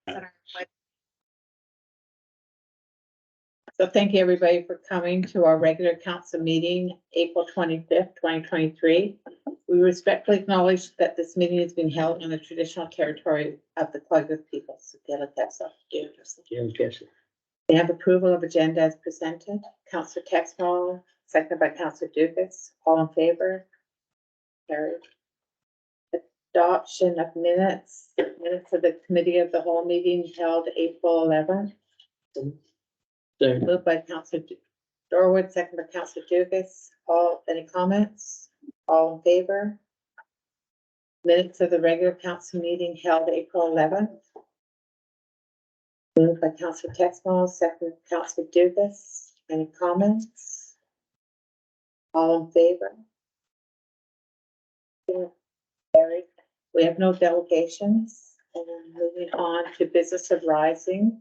So thank you, everybody, for coming to our regular council meeting, April 25th, 2023. We respectfully acknowledge that this meeting is being held on the traditional territory of the Kwagis people. They have approval of agenda as presented. Councillor Texmore, seconded by Councillor Dukas. All in favor? Carried. Adoption of minutes of the committee of the whole meeting held April 11th. Moved by Councillor Dorwood, second by Councillor Dukas. Any comments? All in favor? Minutes of the regular council meeting held April 11th. Moved by Councillor Texmore, second by Councillor Dukas. Any comments? All in favor? Carried. We have no delegations. And then moving on to business of rising.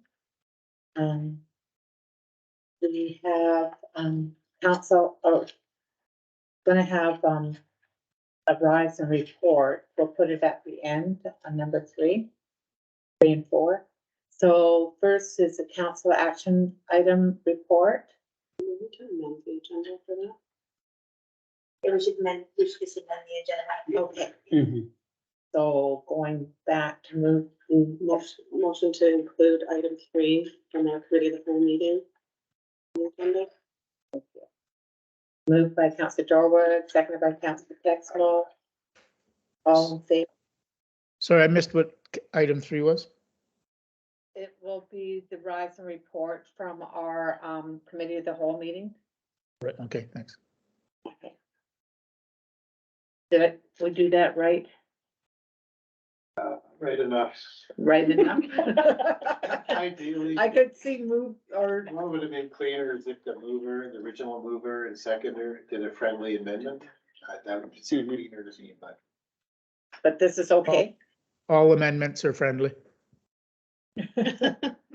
We have, council, gonna have, a rise and report. We'll put it at the end on number 3 and 4. So first is a council action item report. We can amend the agenda for that. Yeah, we should amend the agenda. Okay. So going back to move the Motion to include item 3 from our committee of the whole meeting. on the agenda. moved by Councillor Dorwood, seconded by Councillor Texmore. All in favor? Sorry, I missed what item 3 was. It will be the rise and report from our committee of the whole meeting. Right, okay, thanks. Okay. Did we do that right? Right enough. Right enough? Ideally, I could see move or, what would have been cleaner is if the original mover and seconder did a friendly amendment. That would seem cleaner to me, but this is okay. All amendments are friendly.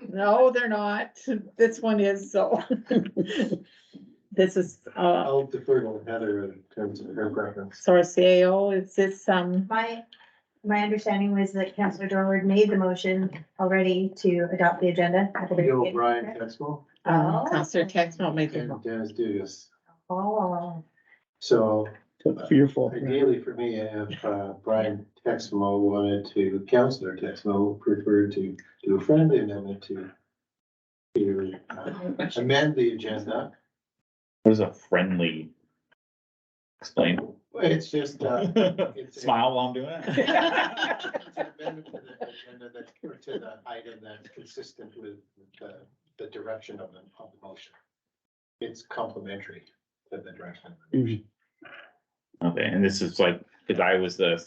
No, they're not. This one is, so. This is, I'll defer to Heather in terms of her preference. so our CAO, is this, My understanding was that Councillor Dorward made the motion already to adopt the agenda at the very Bill beginning. Brian Texmo Councillor Texmore made the and Dennis Dugas. Oh, So Fearful. ideally for me, if Brian Texmo wanted to, Councillor Texmo preferred to do a friendly amendment to amend the agenda. What is a friendly? Explain. It's just, it's. Smile while I'm doing it. It's an amendment to the agenda that's, or to the item that's consistent with the direction of the motion. It's complementary to the direction. of the motion. Okay, and this is like, because I was the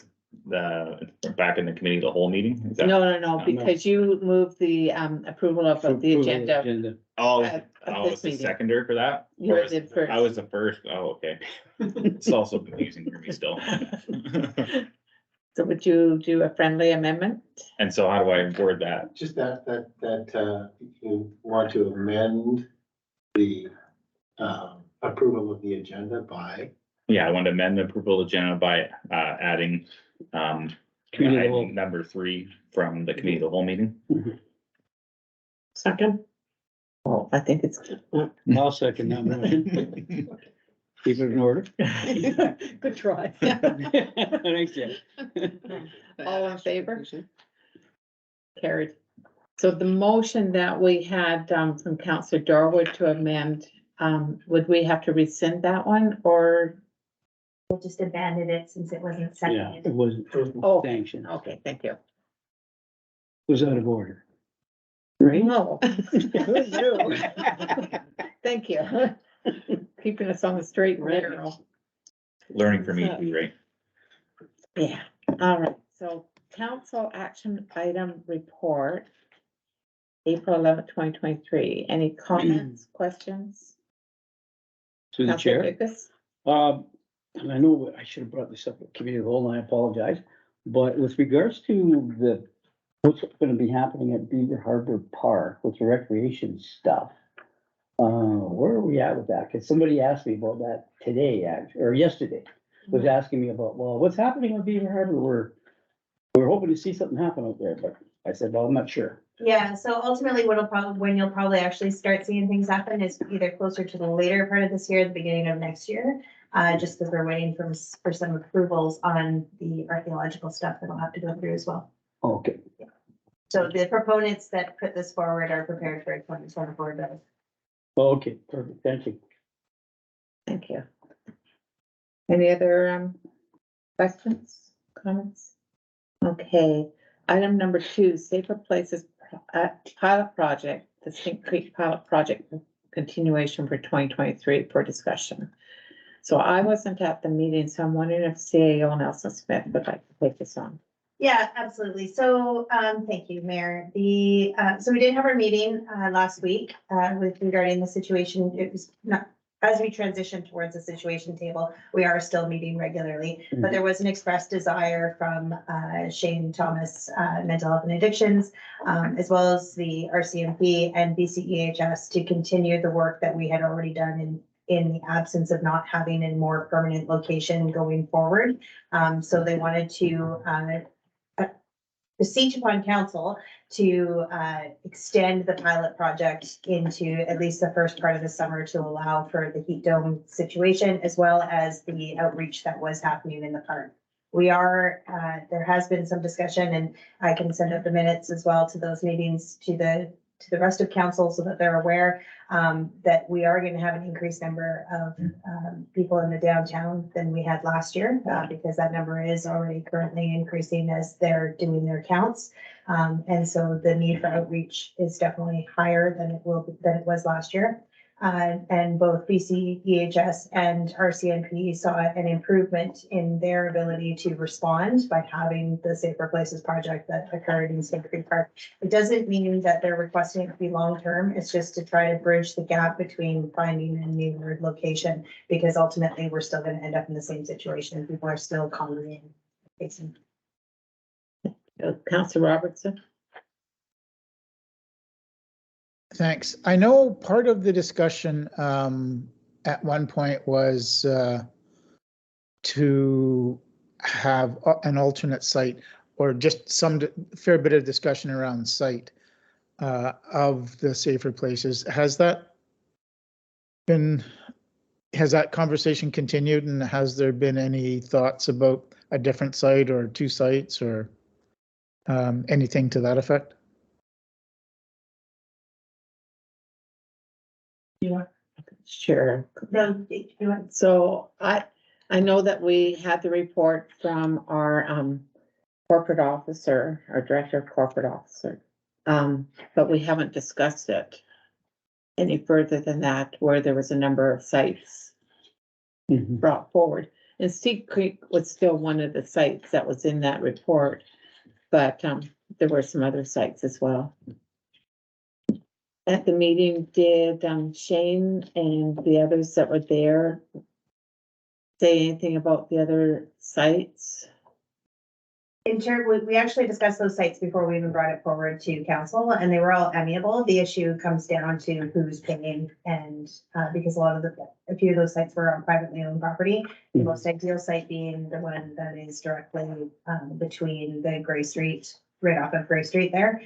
back in the committee, the whole meeting? Is that- no, because you moved the approval of the agenda. Oh, at I this was the meeting. seconder for that? You Or were was- the first. I was the first, oh, okay. It's also confusing for me still. So would you do a friendly amendment? And so how do I word that? Just that you want to amend the approval of the agenda by, Yeah, I want to amend the approval agenda by adding item number 3 from the committee of the whole meeting. Second. Oh, I think it's. I'll second that motion. Keep it in order. Good try. Thanks, Jeff. All in favor? Carried. So the motion that we had from Councillor Dorwood to amend, would we have to rescind that one or? we'll just abandon it since it wasn't Yeah, seconded. it wasn't Oh, sanctioned. It okay, thank you. was out of order. Right? No. Thank you. Keeping us on the straight and Right. narrow. Learning from me, too, right? Yeah, all right, so council action item report. April 11th, 2023. Any comments, questions? To the Councillor chair. Dukas? And I know I should have brought this up at committee of the whole, and I apologize, but with regards to what's gonna be happening at Beaver Harbor Park with the recreation stuff. Where are we at with that? Cause somebody asked me about that today, actually, or yesterday, was asking me about, well, what's happening with Beaver Harbor? We're hoping to see something happen out there, but I said, well, I'm not sure. Yeah, so ultimately when you'll probably actually start seeing things happen is either closer to the later part of this year, the beginning of next year. Just because we're waiting for some approvals on the archaeological stuff that'll have to go through as well. Okay, So the proponents that put this forward are prepared for 2024 bill. okay, perfect, thank you. Thank you. Any other, questions, comments? Okay, item number 2, Safer Places pilot project, the Stink Creek pilot project continuation for 2023 for discussion. So I wasn't at the meeting, so I'm wondering if CAO Nelson Smith would like to take this on. Yeah, absolutely. So, thank you, Mayor. So we did have our meeting, last week, with regarding the situation. It was not, as we transition towards the situation table, we are still meeting regularly, but there was an expressed desire from, Shane Thomas, Mental Health and Addictions, as well as the RCMP and BCEHS to continue the work that we had already done in the absence of not having a more permanent location going forward. So they wanted to, beseech upon council to extend the pilot project into at least the first part of the summer to allow for the heat dome situation, as well as the outreach that was happening in the park. We are, there has been some discussion, and I can send out the minutes as well to those meetings to the rest of council so that they're aware that we are going to have an increased number of people in the downtown than we had last year, because that number is already currently increasing as they're doing their counts. And so the need for outreach is definitely higher than it was last year. And both BCEHS and RCMP saw an improvement in their ability to respond by having the Safer Places project that occurred in Stink Creek Park. It doesn't mean that they're requesting it to be long-term. It's just to try to bridge the gap between finding a new location, because ultimately we're still going to end up in the same situation. People are still congregating. Councillor Robertson? Thanks. I know part of the discussion at one point was to have an alternate site, or just some fair bit of discussion around site of the Safer Places. Has that conversation continued, and has there been any thoughts about a different site or 2 sites or anything to that effect? Sure. No, you want- So I know that we had the report from our corporate officer, our director of corporate officer. But we haven't discussed it any further than that, where there was a number of sites brought forward. And Stink Creek was still one of the sites that was in that report, but there were some other sites as well. At the meeting, did Shane and the others that were there say anything about the other sites? In turn, we actually discussed those sites before we even brought it forward to council, and they were all amiable. The issue comes down to who's paying, and because a few of those sites were on privately owned property. The most ideal site being the one that is directly between the Gray Street, right off of Gray Street there,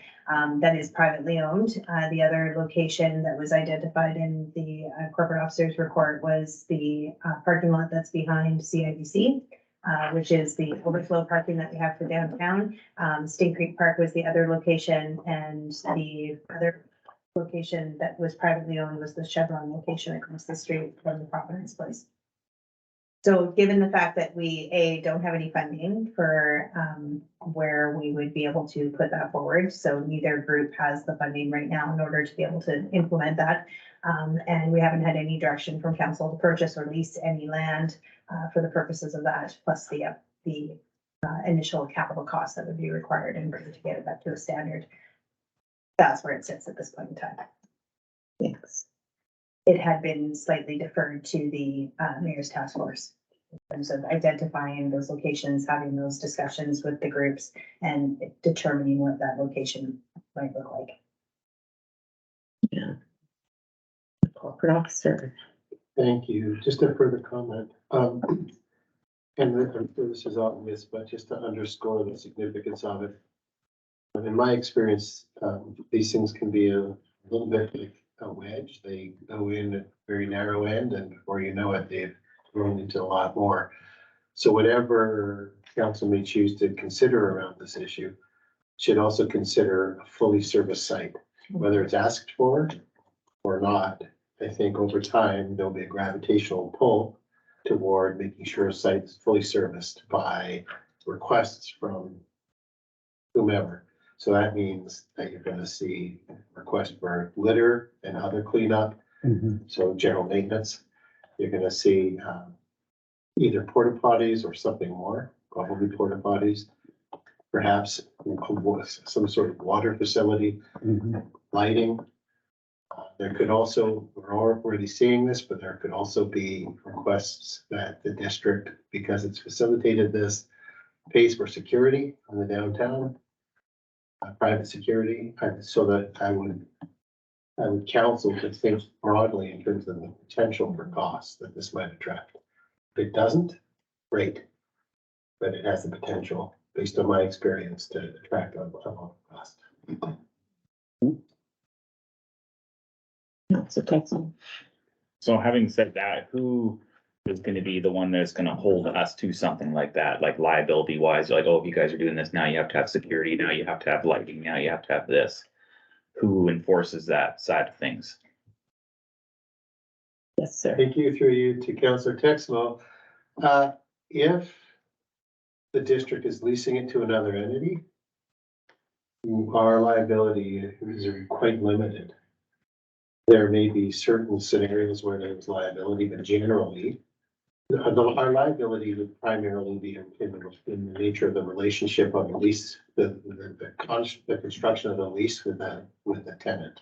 that is privately owned. The other location that was identified in the corporate officer's report was the parking lot that's behind CIBC. Which is the overflow parking that we have for downtown. Stink Creek Park was the other location, and the other location that was privately owned was the Chevron location across the street from the Providence Place. So given the fact that we, don't have any funding for where we would be able to put that forward, so neither group has the funding right now in order to be able to implement that. And we haven't had any direction from council to purchase or lease any land for the purposes of that, plus the initial capital costs that would be required in order to get it up to a standard. That's where it sits at this point in time. Thanks. It had been slightly deferred to the mayor's task force in terms of identifying those locations, having those discussions with the groups, and determining what that location might look like. Yeah. The corporate officer. Thank you. Just a further comment. And this is obvious, but just to underscore the significance of it. In my experience, these things can be a little bit like a wedge. They go in at a very narrow end, and before you know it, they've grown into a lot more. So whatever council may choose to consider around this issue should also consider a fully serviced site, whether it's asked for or not. I think over time, there'll be a gravitational pull toward making sure a site is fully serviced by requests from whomever. So that means that you're gonna see requests for litter and other cleanup, so general maintenance. You're gonna see either porta potties or something more, probably porta potties. Perhaps some sort of water facility, lighting. There could also, we're already seeing this, but there could also be requests that the district, because it's facilitated this, pays for security in the downtown. Private security, so that I would counsel to think broadly in terms of the potential for costs that this might attract. If it doesn't, great, but it has the potential, based on my experience, to attract a lot of cost. No, so Texan. So having said that, who is gonna be the one that's gonna hold us to something like that, like liability wise, like, oh, if you guys are doing this, now you have to have security, now you have to have lighting, now you have to have this. Who enforces that side of things? Yes, sir. Thank you, through you to Councillor Texmo. If the district is leasing it to another entity, our liability is quite limited. There may be certain scenarios where there's liability, but generally, our liability would primarily be in the nature of the relationship of the lease, the construction of the lease with the tenant.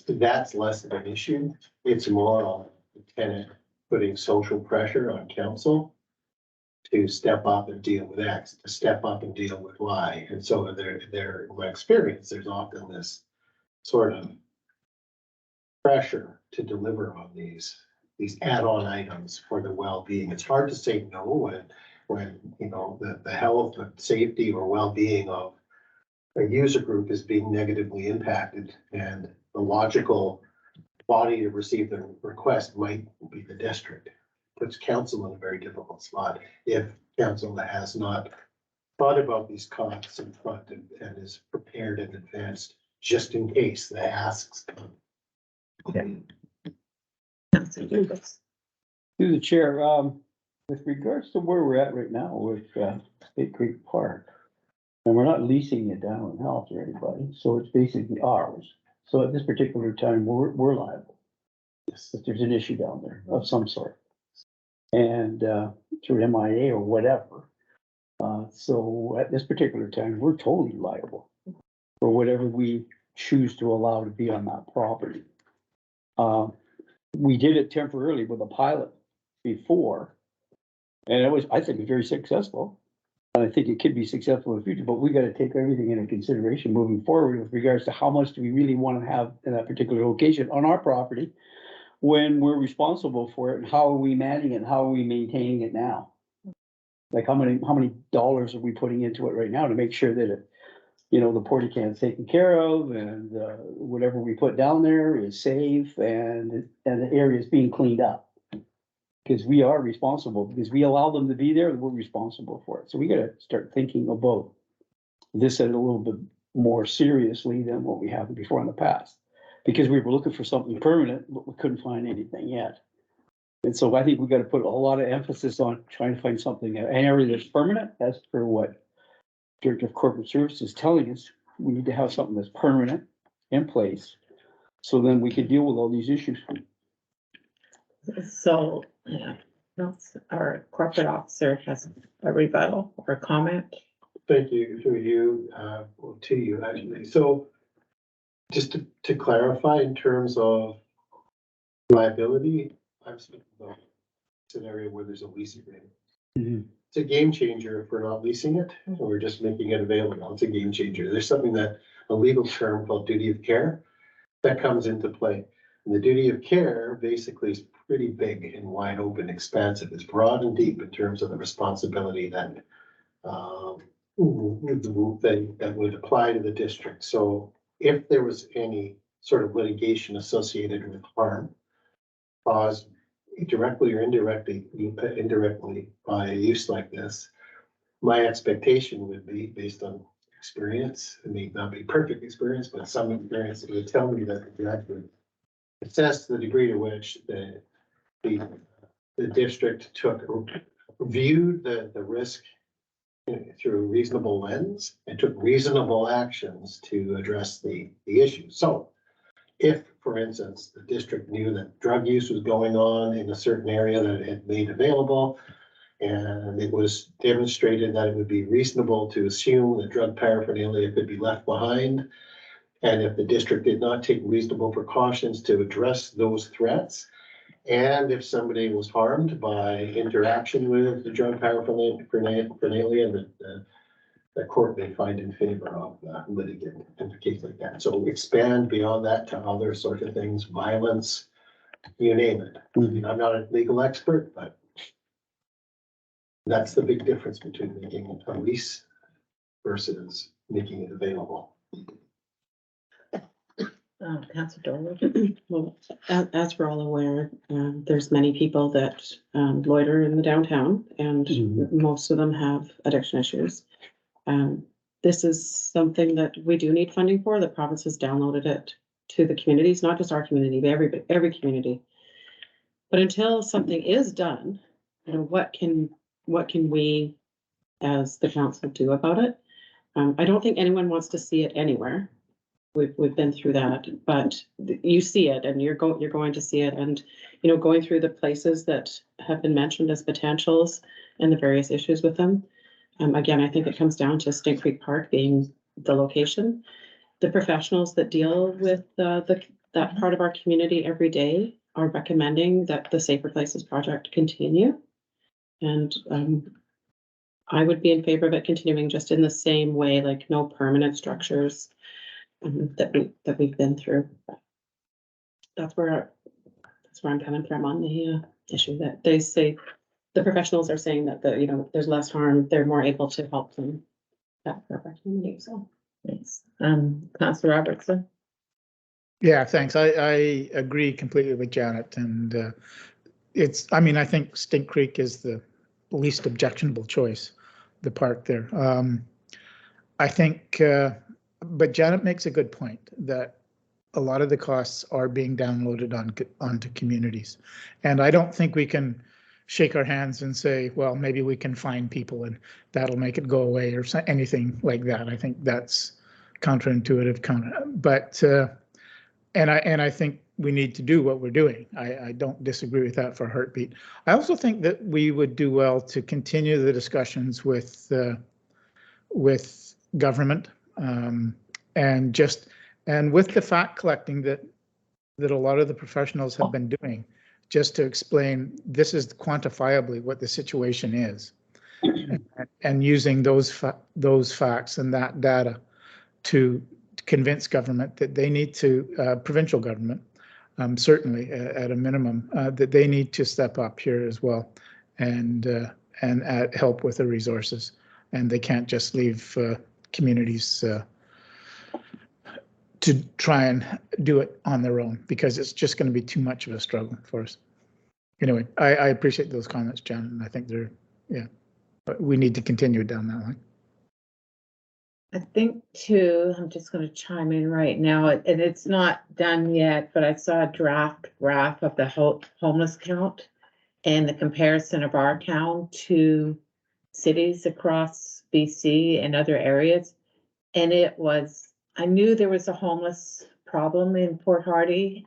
That's less of an issue. It's more on the tenant putting social pressure on council to step up and deal with X, to step up and deal with Y. And so in my experience, there's often this sort of pressure to deliver on these add-on items for the well-being. It's hard to say no when you know the health, the safety, or well-being of a user group is being negatively impacted, and the logical body to receive the request might be the district. Puts council in a very difficult spot if council has not thought about these costs in front and is prepared in advance just in case the asks come. Councilor Lucas. Through the chair, with regards to where we're at right now with State Creek Park, and we're not leasing it down in Health or anybody, so it's basically ours. So at this particular time, we're liable if there's an issue down there of some sort. And through MIA or whatever. So at this particular time, we're totally liable for whatever we choose to allow to be on that property. We did it temporarily with a pilot before. And it was, I think, very successful. And I think it could be successful in the future, but we gotta take everything into consideration moving forward with regards to how much do we really wanna have in that particular location on our property when we're responsible for it, and how are we managing it, and how are we maintaining it now? Like how many dollars are we putting into it right now to make sure that it, you know, the porta can's taken care of, and whatever we put down there is safe, and the area is being cleaned up. Because we are responsible, because we allow them to be there, and we're responsible for it. So we gotta start thinking about this a little bit more seriously than what we have before in the past. Because we were looking for something permanent, but we couldn't find anything yet. And so I think we gotta put a lot of emphasis on trying to find something, an area that's permanent, as per what Director of Corporate Services is telling us. We need to have something that's permanent in place, so then we can deal with all these issues. So, our corporate officer has a rebuttal or a comment. Thank you, through you, to you actually. So just to clarify in terms of liability, I'm speaking about a scenario where there's a lease agreement. It's a game changer if we're not leasing it, and we're just making it available. It's a game changer. There's something that, a legal term called duty of care, that comes into play. And the duty of care basically is pretty big and wide open, expansive. It's broad and deep in terms of the responsibility that that would apply to the district. So if there was any sort of litigation associated with harm caused directly or indirectly by a use like this, my expectation would be, based on experience, it may not be perfect experience, but some experience, it would tell me that the judge would assess the degree to which the district viewed the risk through a reasonable lens and took reasonable actions to address the issue. So if, for instance, the district knew that drug use was going on in a certain area that it had made available, and it was demonstrated that it would be reasonable to assume that drug paraphernalia could be left behind, and if the district did not take reasonable precautions to address those threats, and if somebody was harmed by interaction with the drug paraphernalia, the court may find in favor of the litigant in a case like that. So expand beyond that to other sorts of things, violence, you name it. I mean, I'm not a legal expert, but that's the big difference between making a lease versus making it available. Councilor Dolan. Well, as we're all aware, there's many people that loiter in the downtown, and Mhm. most of them have addiction issues. This is something that we do need funding for. The province has downloaded it to the communities, not just our community, but every community. But until something is done, you know, what can we as the council do about it? I don't think anyone wants to see it anywhere. We've been through that, but you see it and you're going to see it, and, you know, going through the places that have been mentioned as potentials and the various issues with them. Again, I think it comes down to Stink Creek Park being the location. The professionals that deal with that part of our community every day are recommending that the Safer Places project continue. And I would be in favor of it continuing just in the same way, like no permanent structures that we've been through. That's where I'm coming from on the issue, that they say, the professionals are saying that you know, there's less harm, they're more able to help them. That perfect community, so. Thanks. Councilor Robertson. Yeah, thanks. I agree completely with Janet, and I mean, I think Stink Creek is the least objectionable choice, the park there. I think, but Janet makes a good point that a lot of the costs are being downloaded onto communities. And I don't think we can shake our hands and say, well, maybe we can find people and that'll make it go away or anything like that. I think that's counterintuitive, but I think we need to do what we're doing. I don't disagree with that for Heartbeat. I also think that we would do well to continue the discussions with government, and with the fact collecting that a lot of the professionals have been doing, just to explain this is quantifiably what the situation is, and using those facts and that data to convince government that they need to, provincial government, certainly at a minimum, that they need to step up here as well and help with the resources, and they can't just leave communities to try and do it on their own, because it's just going to be too much of a struggle for us. Anyway, I appreciate those comments, Jan, and I think but we need to continue down that line. I think too, I'm just going to chime in right now, and it's not done yet, but I saw a draft graph of the homeless count and the comparison of our town to cities across BC and other areas. And I knew there was a homeless problem in Port Hardy.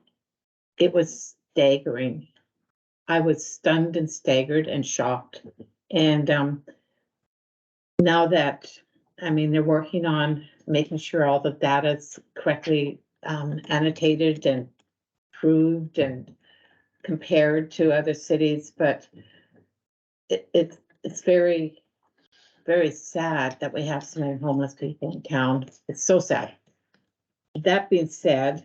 It was staggering. I was stunned and staggered and shocked. And now that, I mean, they're working on making sure all the data is correctly annotated and proved and compared to other cities, but it's very, very sad that we have so many homeless people in town. It's so sad. That being said,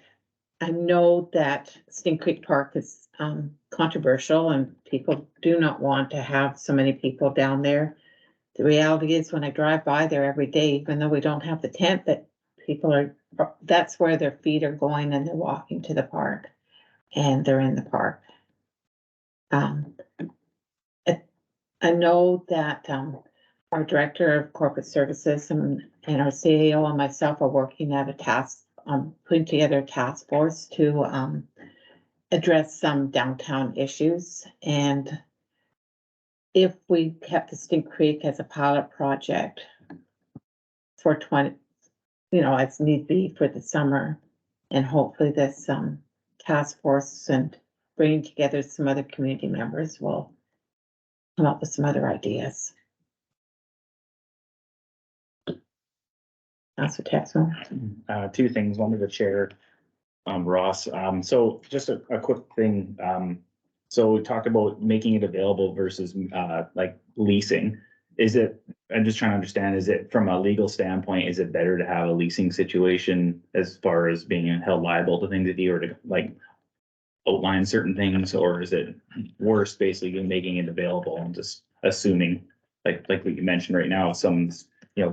I know that Sting Creek Park is controversial and people do not want to have so many people down there. The reality is when I drive by there every day, even though we don't have the tent, that people are, that's where their feet are going and they're walking to the park and they're in the park. I know that our Director of Corporate Services and our CAO and myself are working at a task, putting together a task force to address some downtown issues. And if we kept the Stink Creek as a pilot project for 20, as need be for the summer, and hopefully this task force and bringing together some other community members will come up with some other ideas. That's what text one. Two things, one with the chair, Ross, so just a quick thing, so we talked about making it available versus, like leasing. Is it, I'm just trying to understand, is it from a legal standpoint, is it better to have a leasing situation as far as being held liable to things that you, or to like outline certain things, or is it worse basically than making it available and just assuming, like what you mentioned right now, some,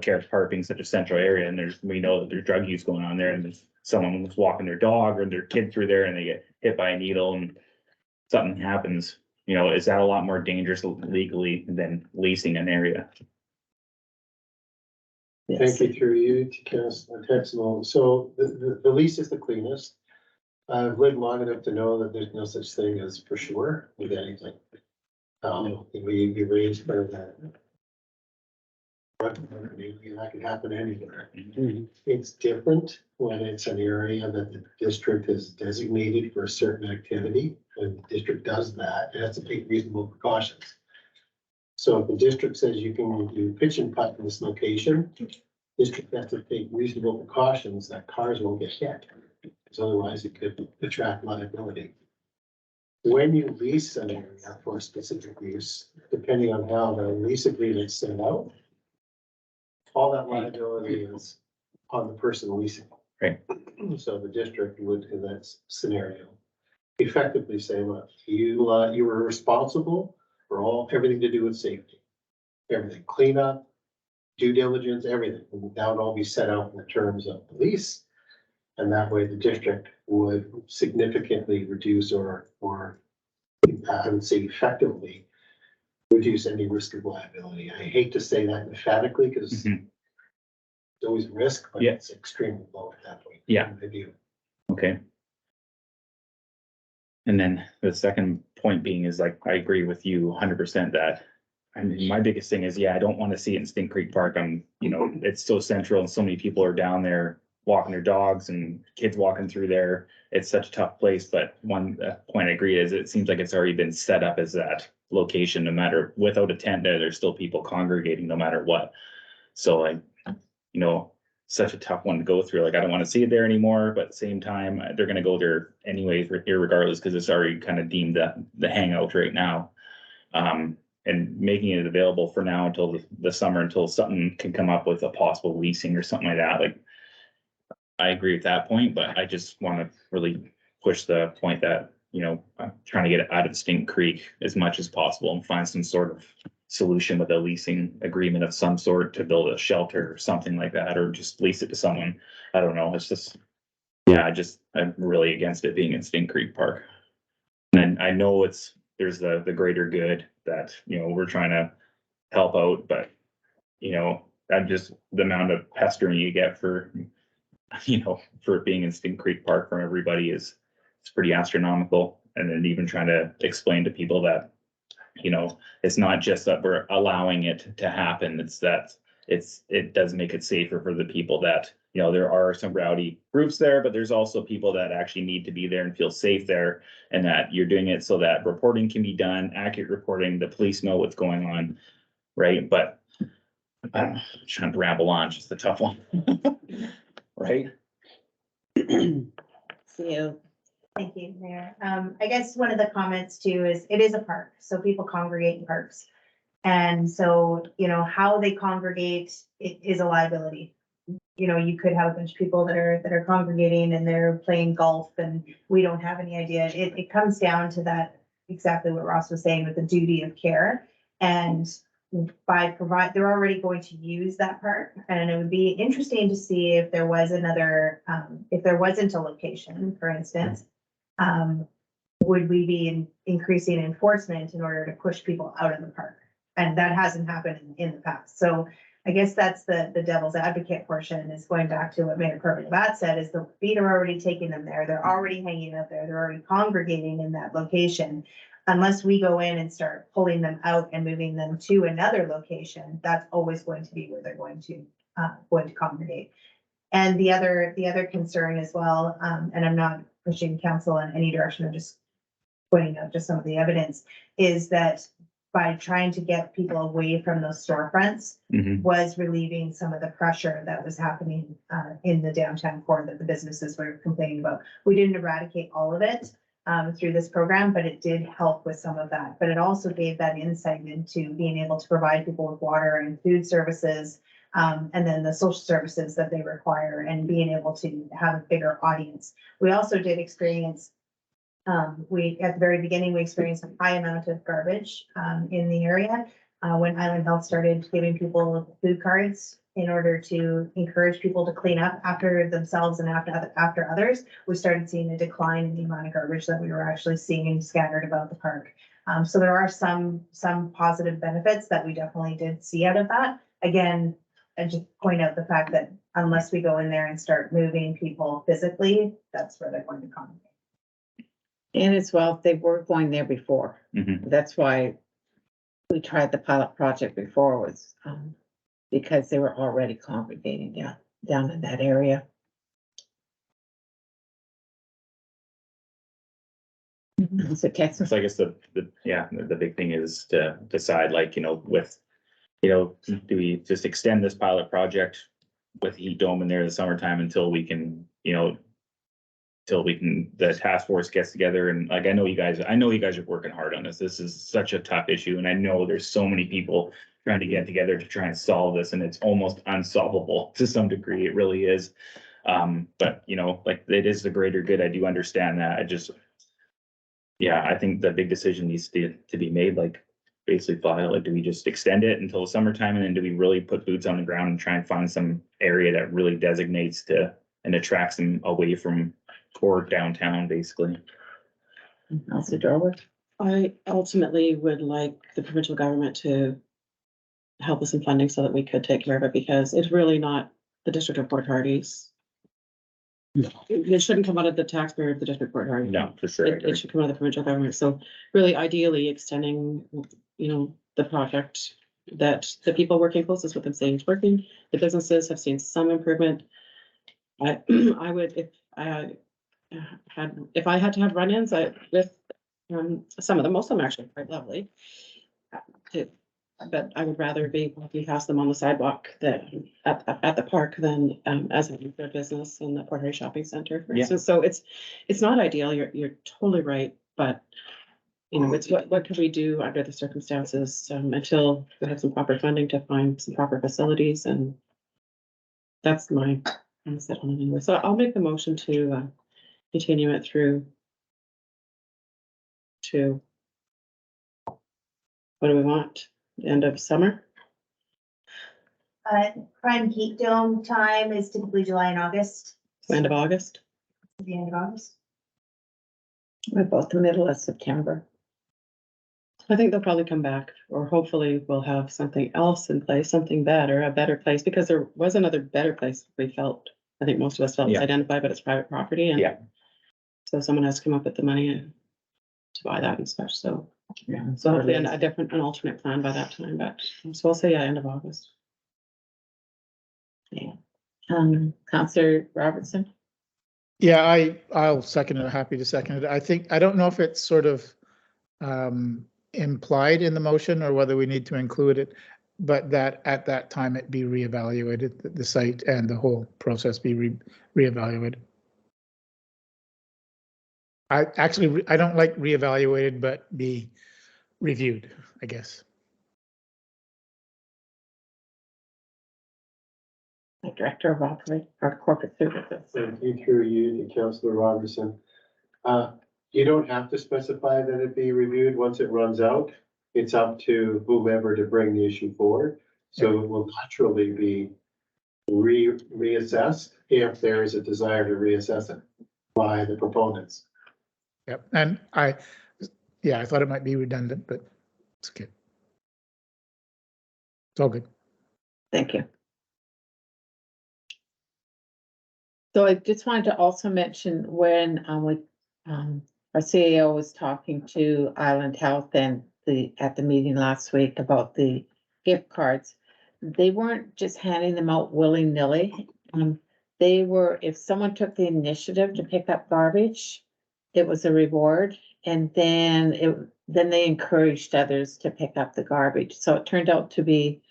Carrick Parking, such a central area, and we know that there's drug use going on there, and there's someone was walking their dog or their kid through there and they get hit by a needle and something happens, is that a lot more dangerous legally than leasing an area? Yes. Thank you through you to Councilor Texmo. So the lease is the cleanest. I've lived long enough to know that there's no such thing as for sure with anything. We raised for that. That could happen anywhere. It's different when it's an area that the district has designated for a certain activity. When the district does that, it has to take reasonable precautions. So if the district says you can do pitch and putt in this location, district has to take reasonable precautions that cars won't get hit. Because otherwise it could attract liability. When you lease an area for specific use, depending on how the lease agreement is set out, all that liability is on the person leasing. Right. So the district would, in that scenario, effectively say, look, you were responsible for everything to do with safety. Everything, cleanup, due diligence, everything. That would all be set out in the terms of the lease. And that way the district would significantly reduce or I would say effectively reduce any risk of liability. I hate to say that emphatically because it's always a risk, but Yeah. it's extremely low at that point. Yeah. Okay. And then the second point being is like, I agree with you 100% that, I mean, my biggest thing is, I don't want to see it in Stink Creek Park. It's so central and so many people are down there walking their dogs and kids walking through there. It's such a tough place, but one point I agree is it seems like it's already been set up as that location, no matter, without a tent there, there's still people congregating no matter what. So such a tough one to go through. Like, I don't want to see it there anymore, but at the same time, they're going to go there anyways, irregardless, because it's already kind of deemed the hangout right now. And making it available for now until the summer, until something can come up with a possible leasing or something like that. Like, I agree with that point, but I just want to really push the point that, I'm trying to get it out of Stink Creek as much as possible and find some sort of solution with a leasing agreement of some sort to build a shelter or something like that, or just lease it to someone. I don't know. It's just, I'm really against it being in Stink Creek Park. And I know there's the greater good that, we're trying to help out, but, I'm just, the amount of pestering you get for it being in Stink Creek Park from everybody it's pretty astronomical. And then even trying to explain to people that, it's not just that we're allowing it to happen, it's that it does make it safer for the people that, there are some rowdy groups there, but there's also people that actually need to be there and feel safe there, and that you're doing it so that reporting can be done, accurate reporting, the police know what's going on, right? But I'm trying to ramble on, just a tough one. Right? See you. Thank you, Mayor. I guess one of the comments too is it is a park, so people congregate in parks. And so, how they congregate is a liability. you know, you could have a bunch of people that are congregating and they're playing golf and we don't have any idea. It comes down to that, exactly what Ross was saying with the duty of care. And they're already going to use that park. And it would be interesting to see if there was another, if there wasn't a location, for instance, would we be increasing enforcement in order to push people out of the park? And that hasn't happened in the past. So I guess that's the devil's advocate portion, is going back to what Mayor Corbett said, is the feet are already taking them there. They're already hanging out there. They're already congregating in that location. Unless we go in and start pulling them out and moving them to another location, that's always going to be where they're going to congregate. And the other concern as well, and I'm not pushing council in any direction, I'm just pointing out just some of the evidence, is that by trying to get people away from those storefronts was relieving some of the pressure that was happening in the downtown core that the businesses were complaining about. We didn't eradicate all of it through this program, but it did help with some of that. But it also gave that insight into being able to provide people with water and food services, and then the social services that they require, and being able to have a bigger audience. We also did experience, at the very beginning, we experienced a high amount of garbage in the area. When Island Health started giving people food cards in order to encourage people to clean up after themselves and after others, we started seeing a decline in the amount of garbage that we were actually seeing scattered about the park. So there are some positive benefits that we definitely did see out of that. Again, I just point out the fact that unless we go in there and start moving people physically, that's where they're going to congregate. And as well, they were going there before. Mhm. That's why we tried the pilot project before, was because they were already congregating down in that area. So Texas, So I guess the big thing is to decide, like, with, do we just extend this pilot project with heat dome in there in the summertime until we can, the task force gets together, and like, I know you guys are working hard on this. This is such a tough issue, and I know there's so many people trying to get together to try and solve this, and it's almost unsolvable to some degree. It really is. But like, it is the greater good. I do understand that. I think the big decision needs to be made, like, basically file, like, do we just extend it until the summertime, and then do we really put boots on the ground and try and find some area that really designates and attracts them away from core downtown, basically? Councilor Dorward. I ultimately would like the provincial government to help us in funding so that we could take care of it, because it's really not the District of Port Hardy's. It shouldn't come out of the taxpayer of the District of Port Hardy. No, for sure. I agree. It should come out of the provincial government. So really, ideally, extending, the project that the people working closest with them saying it's working. The businesses have seen some improvement. I would, if I had to have run-ins with some of them, most of them are actually quite lovely. But I would rather be walking past them on the sidewalk than at the park than as their business in the Port Hardy Shopping Center, for Yeah. instance. So it's not ideal. You're totally right, but it's what can we do under the circumstances until we have some proper funding to find some proper facilities, and that's my mindset on it anyway. So I'll make the motion to continue it through to, what do we want? The end of summer? Prime heat dome time is typically July and August. End of August? The end of August. We're both the middle of September. I think they'll probably come back, or hopefully we'll have something else in place, something better, a better place, because there was another better place we felt, I think most of us felt was Yeah. identified, but it's private property, and Yeah. so someone has to come up with the money to buy that and such, so. Yeah. So hopefully an alternate plan by that time, but, so I'll say, end of August. Yeah. Councilor Robertson. Yeah, I'll second it. Happy to second it. I don't know if it's sort of implied in the motion or whether we need to include it, but that at that time it be reevaluated, the site and the whole process be reevaluated. I don't like reevaluated, but be reviewed, I guess. the Director of Operate or Corporate Services. Thank you, through you to Councillor Robertson. You don't have to specify that it be reviewed once it runs out. It's up to whomever to bring the issue forward. So it will naturally be reassessed if there is a desire to reassess it by the proponents. Yep, and I thought it might be redundant, but it's okay. It's all good. Thank you. So I just wanted to also mention when, our CAO was talking to Island Health and at the meeting last week about the gift cards. They weren't just handing them out willy-nilly. They were, if someone took the initiative to pick up garbage, it was a reward. And then they encouraged others to pick up the garbage. So it turned out to be,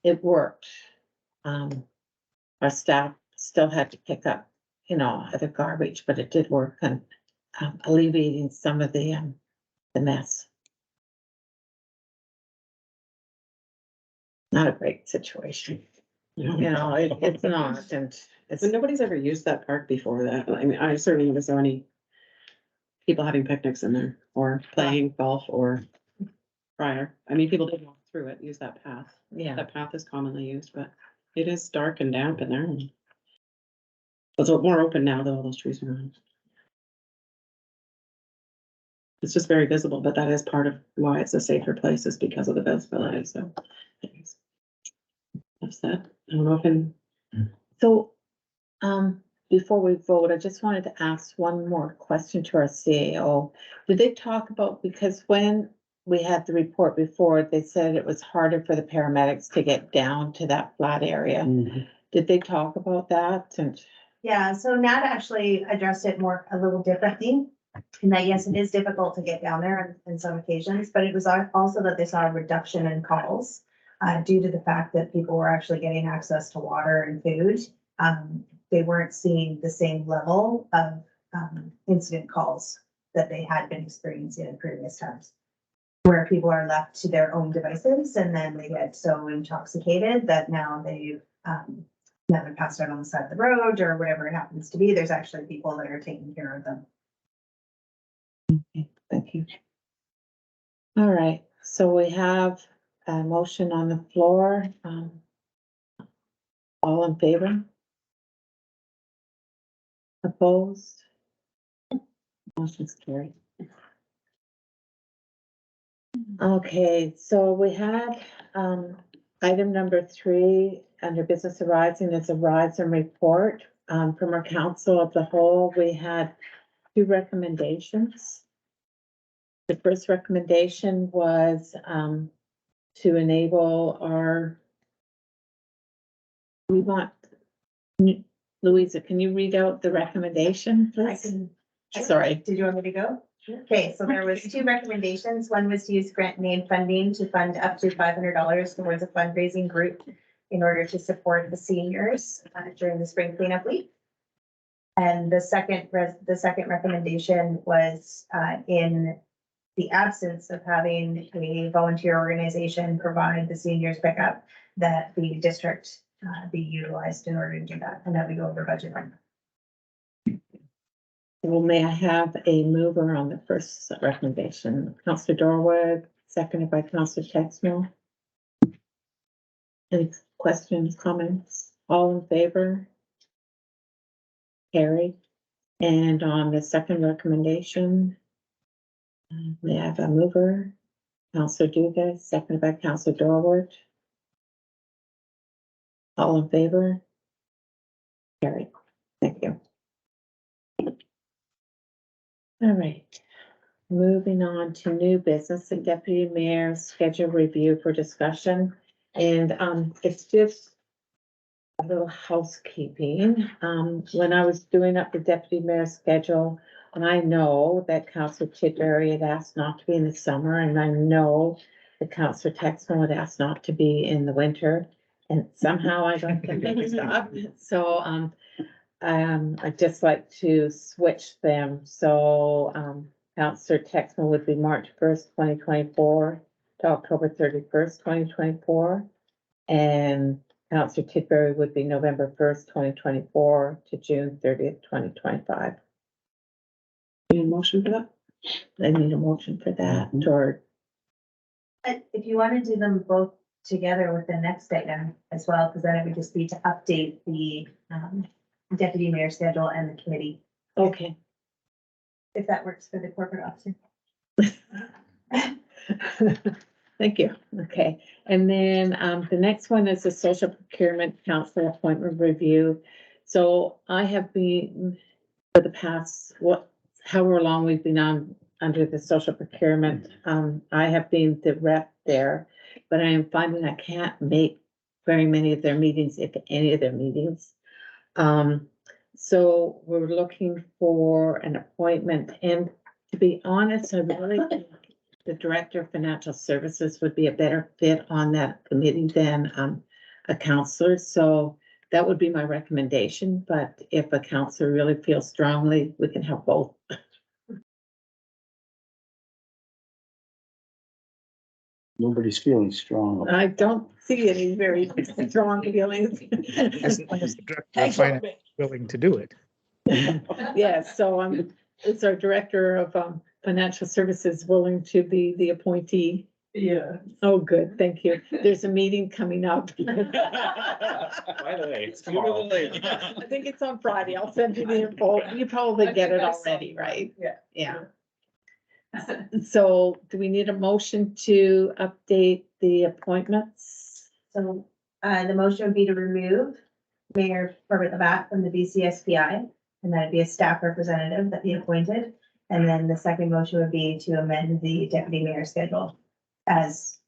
it worked. Our staff still had to pick up, other garbage, but it did work and alleviating some of the mess. Not a great situation, it's not, and it's, But nobody's ever used that park before that. I mean, I certainly never saw any people having picnics in there or playing golf or prior. I mean, people did walk through it, use that path. yeah, That path is commonly used, but it is dark and damp in there. It's more open now that all those trees are on. It's just very visible, but that is part of why it's a safer place is because of the visibility, so. anyways. That's that. I don't know if so, before we vote, I just wanted to ask one more question to our CAO. Did they talk about, because when we had the report before, they said it was harder for the paramedics to get down to that flat area. Did they talk about that? And Yeah, so Nat actually addressed it a little differently. And that, yes, it is difficult to get down there on some occasions, but it was also that they saw a reduction in calls due to the fact that people were actually getting access to water and food. They weren't seeing the same level of incident calls that they had been experiencing in previous times, where people are left to their own devices and then they get so intoxicated that now they're passed out on the side of the road or whatever it happens to be. There's actually people that are taking care of them. thank you. All right, so we have a motion on the floor. All in favor? Opposed? Motion's carried. Okay, so we had, item number 3 under business arising is a rise and report. From our council of the whole, we had 2 recommendations. The first recommendation was, to enable Louisa, can you read out the recommendation, please? Sorry. Did you want me to go? Okay, so there was 2 recommendations. One was to use grant and aid funding to fund up to $500 towards a fundraising group in order to support the seniors during the spring cleanup week. And the second recommendation was in the absence of having a volunteer organization provide the seniors pickup, that the district be utilized in order to do that, and that we go over budget. Well, may I have a mover on the first recommendation? Councillor Dorwood, seconded by Councillor Texmo. Any questions, comments? All in favor? Carried. And on the second recommendation, may I have a mover? Councillor Dugas, seconded by Councillor Dorwood. All in favor? Carried. Thank you. All right. Moving on to new business, the deputy mayor's schedule review for discussion. And it's just a little housekeeping. When I was doing up the deputy mayor's schedule, and I know that Councillor Tidbury had asked not to be in the summer, and I know that Councillor Texman had asked not to be in the winter, and somehow I got them mixed up. So I'd just like to switch them. So Councillor Texman would be March 1st, 2024 to October 31st, 2024. And Counselor Tidbury would be November 1st, 2024 to June 30th, 2025. Any motion for that? I need a motion for that, or If you want to do them both together with the next item as well, because then it would just be to update the deputy mayor schedule and the committee, okay. if that works for the corporate officer. Thank you. Okay, and then the next one is the social procurement council appointment review. So I have been, for the past, however long we've been under the social procurement, I have been the rep there, but I am finding I can't make very many of their meetings, if any of their meetings. So we're looking for an appointment, and to be honest, I really think the Director of Financial Services would be a better fit on that committee than a counselor. So that would be my recommendation, but if a counselor really feels strongly, we can have both. Nobody's feeling strong. I don't see any very strong feelings. As long as the director of finance is willing to do it. Yes, so is our Director of Financial Services willing to be the appointee? Yeah. Oh, good, thank you. There's a meeting coming up. By the way, it's tomorrow. I think it's on Friday. I'll send you the info. You probably get it already, right? Yeah. Yeah. So do we need a motion to update the appointments? So the motion would be to remove Mayor Corbett Labatt from the BCSPI, and that'd be a staff representative that be appointed. And then the second motion would be to amend the deputy mayor schedule as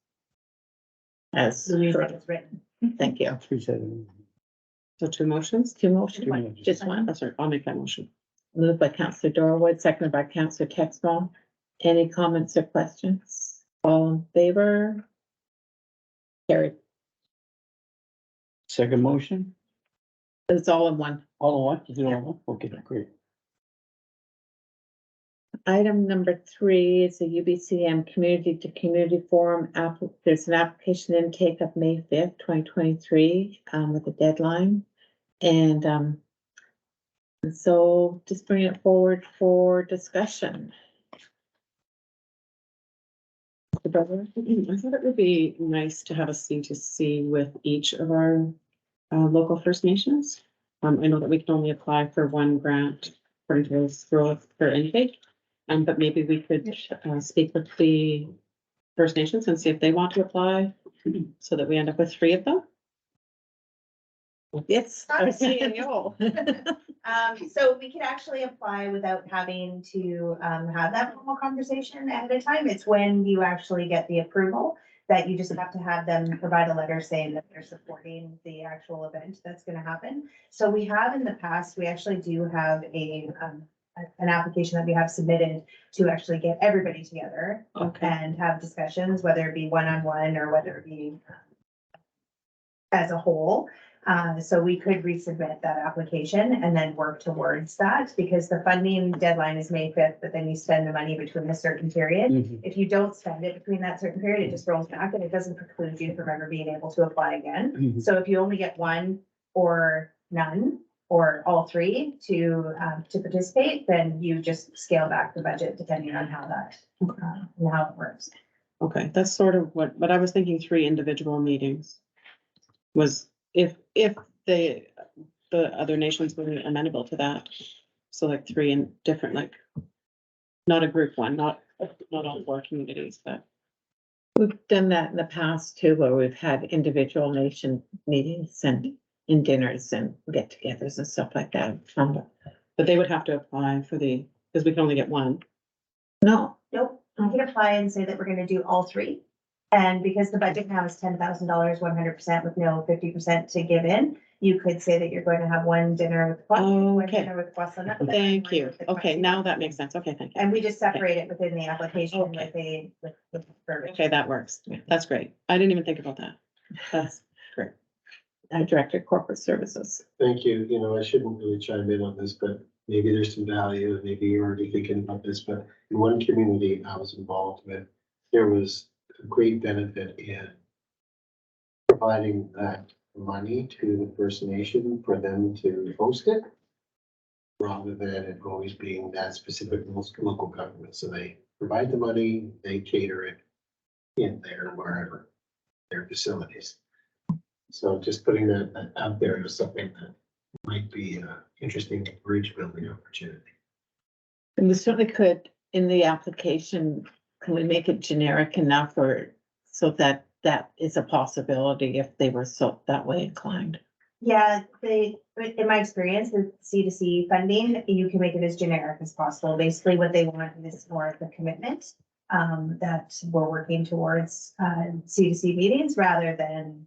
Louisa has written. Thank you. So two motions? Two motions, Two motions. just one. Oh, sorry, I'll make that motion. Moved by Councillor Dorwood, seconded by Councillor Textron. Any comments or questions? All in favor? Carried. Second motion, It's all in one. all in one, is it all in one? Okay, great. Item number 3 is a UBCM Community to Community Forum. There's an application intake of May 5th, 2023, with a deadline. And so just bring it forward for discussion. Mr. Butler? I thought it would be nice to have a C2C with each of our local First Nations. I know that we can only apply for one grant according to this growth for intake. But maybe we could speak with the First Nations and see if they want to apply so that we end up with 3 of them. Yes, our CEO. So we could actually apply without having to have that formal conversation ahead of time. It's when you actually get the approval that you just have to have them provide a letter saying that they're supporting the actual event that's gonna happen. So we have in the past, we actually do have an application that we have submitted to actually get everybody together Okay. and have discussions, whether it be one-on-one or whether it be as a whole. So we could resubmit that application and then work towards that, because the funding deadline is May 5th, but then you spend the money between a certain period. Mhm. If you don't spend it between that certain period, it just rolls back and it doesn't preclude you from ever being able to apply again. Mhm. So if you only get one or none, or all 3 to participate, then you just scale back the budget depending on how that, and how it works. Okay, that's sort of what, but I was thinking 3 individual meetings. Was if the other nations were amenable to that. So like 3 in different, like, not a group one, not all 4 communities, but. We've done that in the past too, where we've had individual nation meetings and dinners and get-togethers and stuff like that. But they would have to apply for because we can only get one. No, Nope, you can apply and say that we're gonna do all 3. And because the budget now is $10,000, 100% with no 50% to give in, you could say that you're going to have one dinner with one Okay. dinner with Kwasana. Thank you. Okay, now that makes sense. Okay, thank you. And we just separate it within the application Okay. with verbiage. Okay, that works. That's great. I didn't even think about that. That's great. Director of Corporate Services. Thank you. You know, I shouldn't really chime in on this, but maybe there's some value, and maybe you're already thinking about this, but in one community I was involved with, there was a great benefit in providing that money to the First Nation for them to host it. Rather than it always being that specific local government. So they provide the money, they cater it in there, wherever, their facilities. So just putting that out there is something that might be interesting bridge building opportunity. And we certainly could, in the application, can we make it generic enough or so that that is a possibility if they were so that way inclined? Yeah, in my experience with C2C funding, you can make it as generic as possible. Basically, what they want is more of the commitment that we're working towards C2C meetings rather than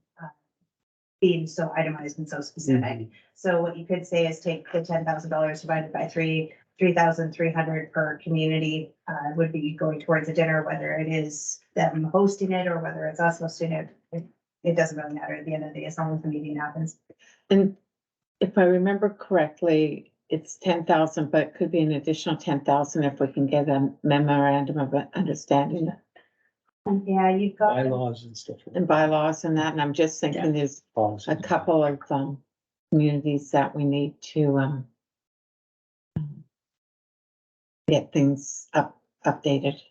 being so itemized and so specific. So what you could say is take the $10,000 divided by 3,300 per community would be going towards a dinner, whether it is them hosting it or whether it's us hosting it. It doesn't really matter at the end of the day, as long as the meeting happens. And if I remember correctly, it's 10,000, but it could be an additional 10,000 if we can get a memorandum of understanding Yeah, you've got. Bylaws and stuff. and bylaws and that. And I'm just thinking there's a couple of communities that we need to get things updated.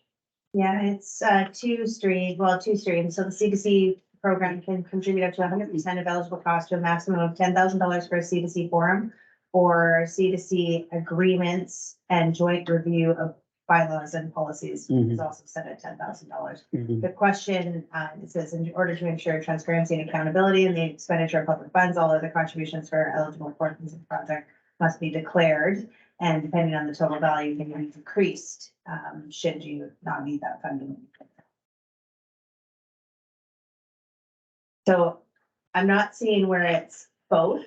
Yeah, it's two streams. So the C2C program can contribute up to 100% of eligible cost to a maximum of $10,000 for a C2C forum or C2C agreements and joint review of bylaws and policies is also set at $10,000. The question, it says, in order to ensure transparency and accountability in the expenditure of public funds, all other contributions for eligible portions of the project must be declared. And depending on the total value, can be increased, should you not need that funding. So I'm not seeing where it's both.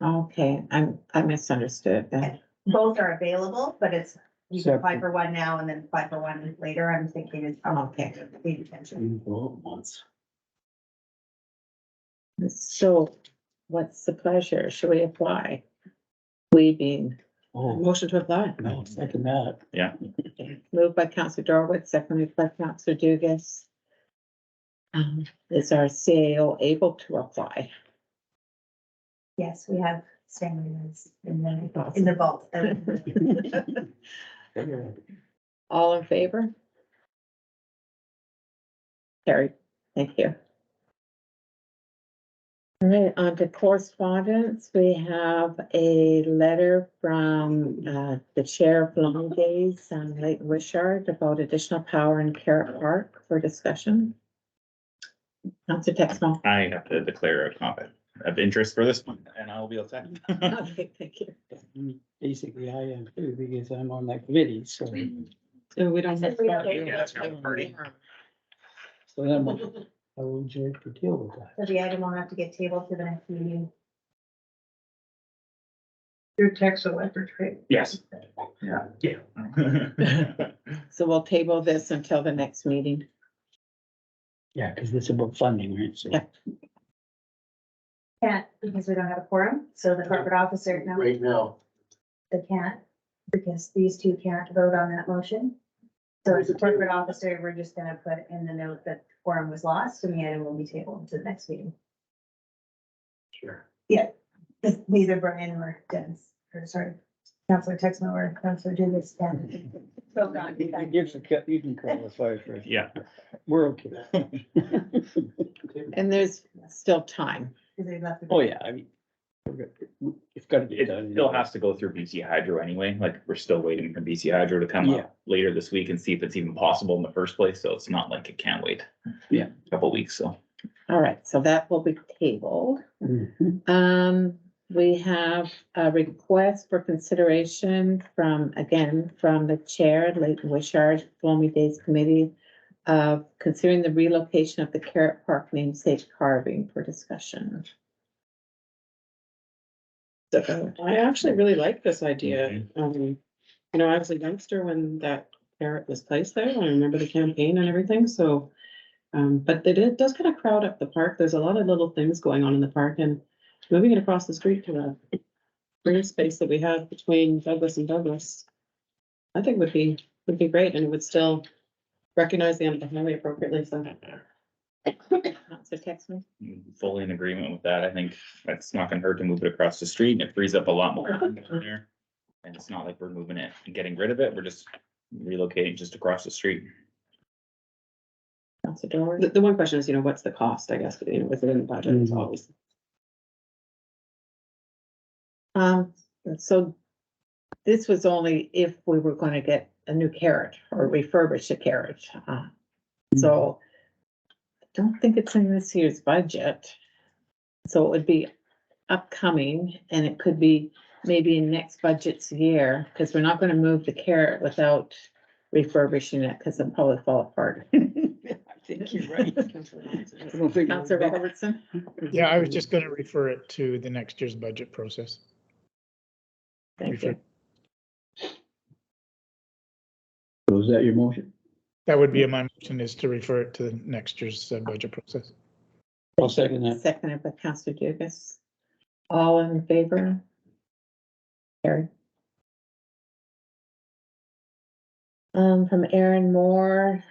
Okay, I misunderstood then. Both are available, but it's, you can apply Separate. for one now and then apply for one later. I'm thinking it's Okay. the intention. Once. So what's the pleasure? Should we apply? We being Oh, Motion to apply. no, second that. moved by Councillor Dorwitz, seconded by Councillor Dugas. Is our CAO able to apply? Yes, we have standards in the vault. All in favor? Carried. Thank you. All right, on to correspondence. We have a letter from the chair of Long Days, Leighton Wishart, about additional power in Carrot Park for discussion. Councillor Texmo. I have to declare a conflict of interest for this one, and I'll be okay. Okay, thank you. Basically, I am too, because I'm on that committee, so. So we don't have. Yeah, that's our party. So then I will enjoy to deal with that. So the item will have to get tabled to the next meeting. Your text electric, right? Yes. Yeah. So we'll table this until the next meeting. Yeah, because it's about funding, right? So. Yeah. Can't, because we don't have a quorum, so the corporate officer, no, Right now, they can't, because these two can't vote on that motion. So as a corporate officer, we're just gonna put in the note that quorum was lost and the item will be tabled to the next meeting. sure. Neither Brian or Dennis, or sorry, Councillor Texmo or Councillor Dugas can vote on You it. you can call the fire first. Yeah, We're okay. And there's still time. Because they left. Oh, yeah, I mean, it's gotta get it done. still has to go through BC Hydro anyway, like, we're still waiting for BC Hydro to come Yeah. up later this week and see if it's even possible in the first place, so it's not like it can't wait. Yeah. a Couple weeks, so. All right, so that will be tabled. Mhm. We have a request for consideration from the chair, Leighton Wishart, Filmy Days Committee, of considering the relocation of the Carrot Park namesake carving for discussion. So, I actually really like this idea. Mhm. I was a youngster when that carrot was placed there. I remember the campaign and everything, so. But it does kind of crowd up the park. There's a lot of little things going on in the park, and moving it across the street to a green space that we have between Douglas and Douglas, I think would be great, and it would still recognize the end of the highway appropriately, so. Counselor Texman? Fully in agreement with that. I think it's not gonna hurt to move it across the street and it frees up a lot more room down there. And it's not like we're moving it and getting rid of it. We're just relocating just across the street. Counselor Dory? The one question is, what's the cost, I guess, within the budget, it's always. So this was only if we were gonna get a new carriage or refurbish a carriage. So I don't think it's in this year's budget. So it would be upcoming and it could be maybe in next budget's year, because we're not gonna move the carrot without refurbishing it, because it'll probably fall apart. I think you're right. I don't think. Counselor Robertson? Yeah, I was just gonna refer it to the next year's budget process. Thank you. So is that your motion? That would be my motion, is to refer it to the next year's budget process. I'll second that. Seconded by Counselor Dugas. All in favor? Carried. From Aaron Moore,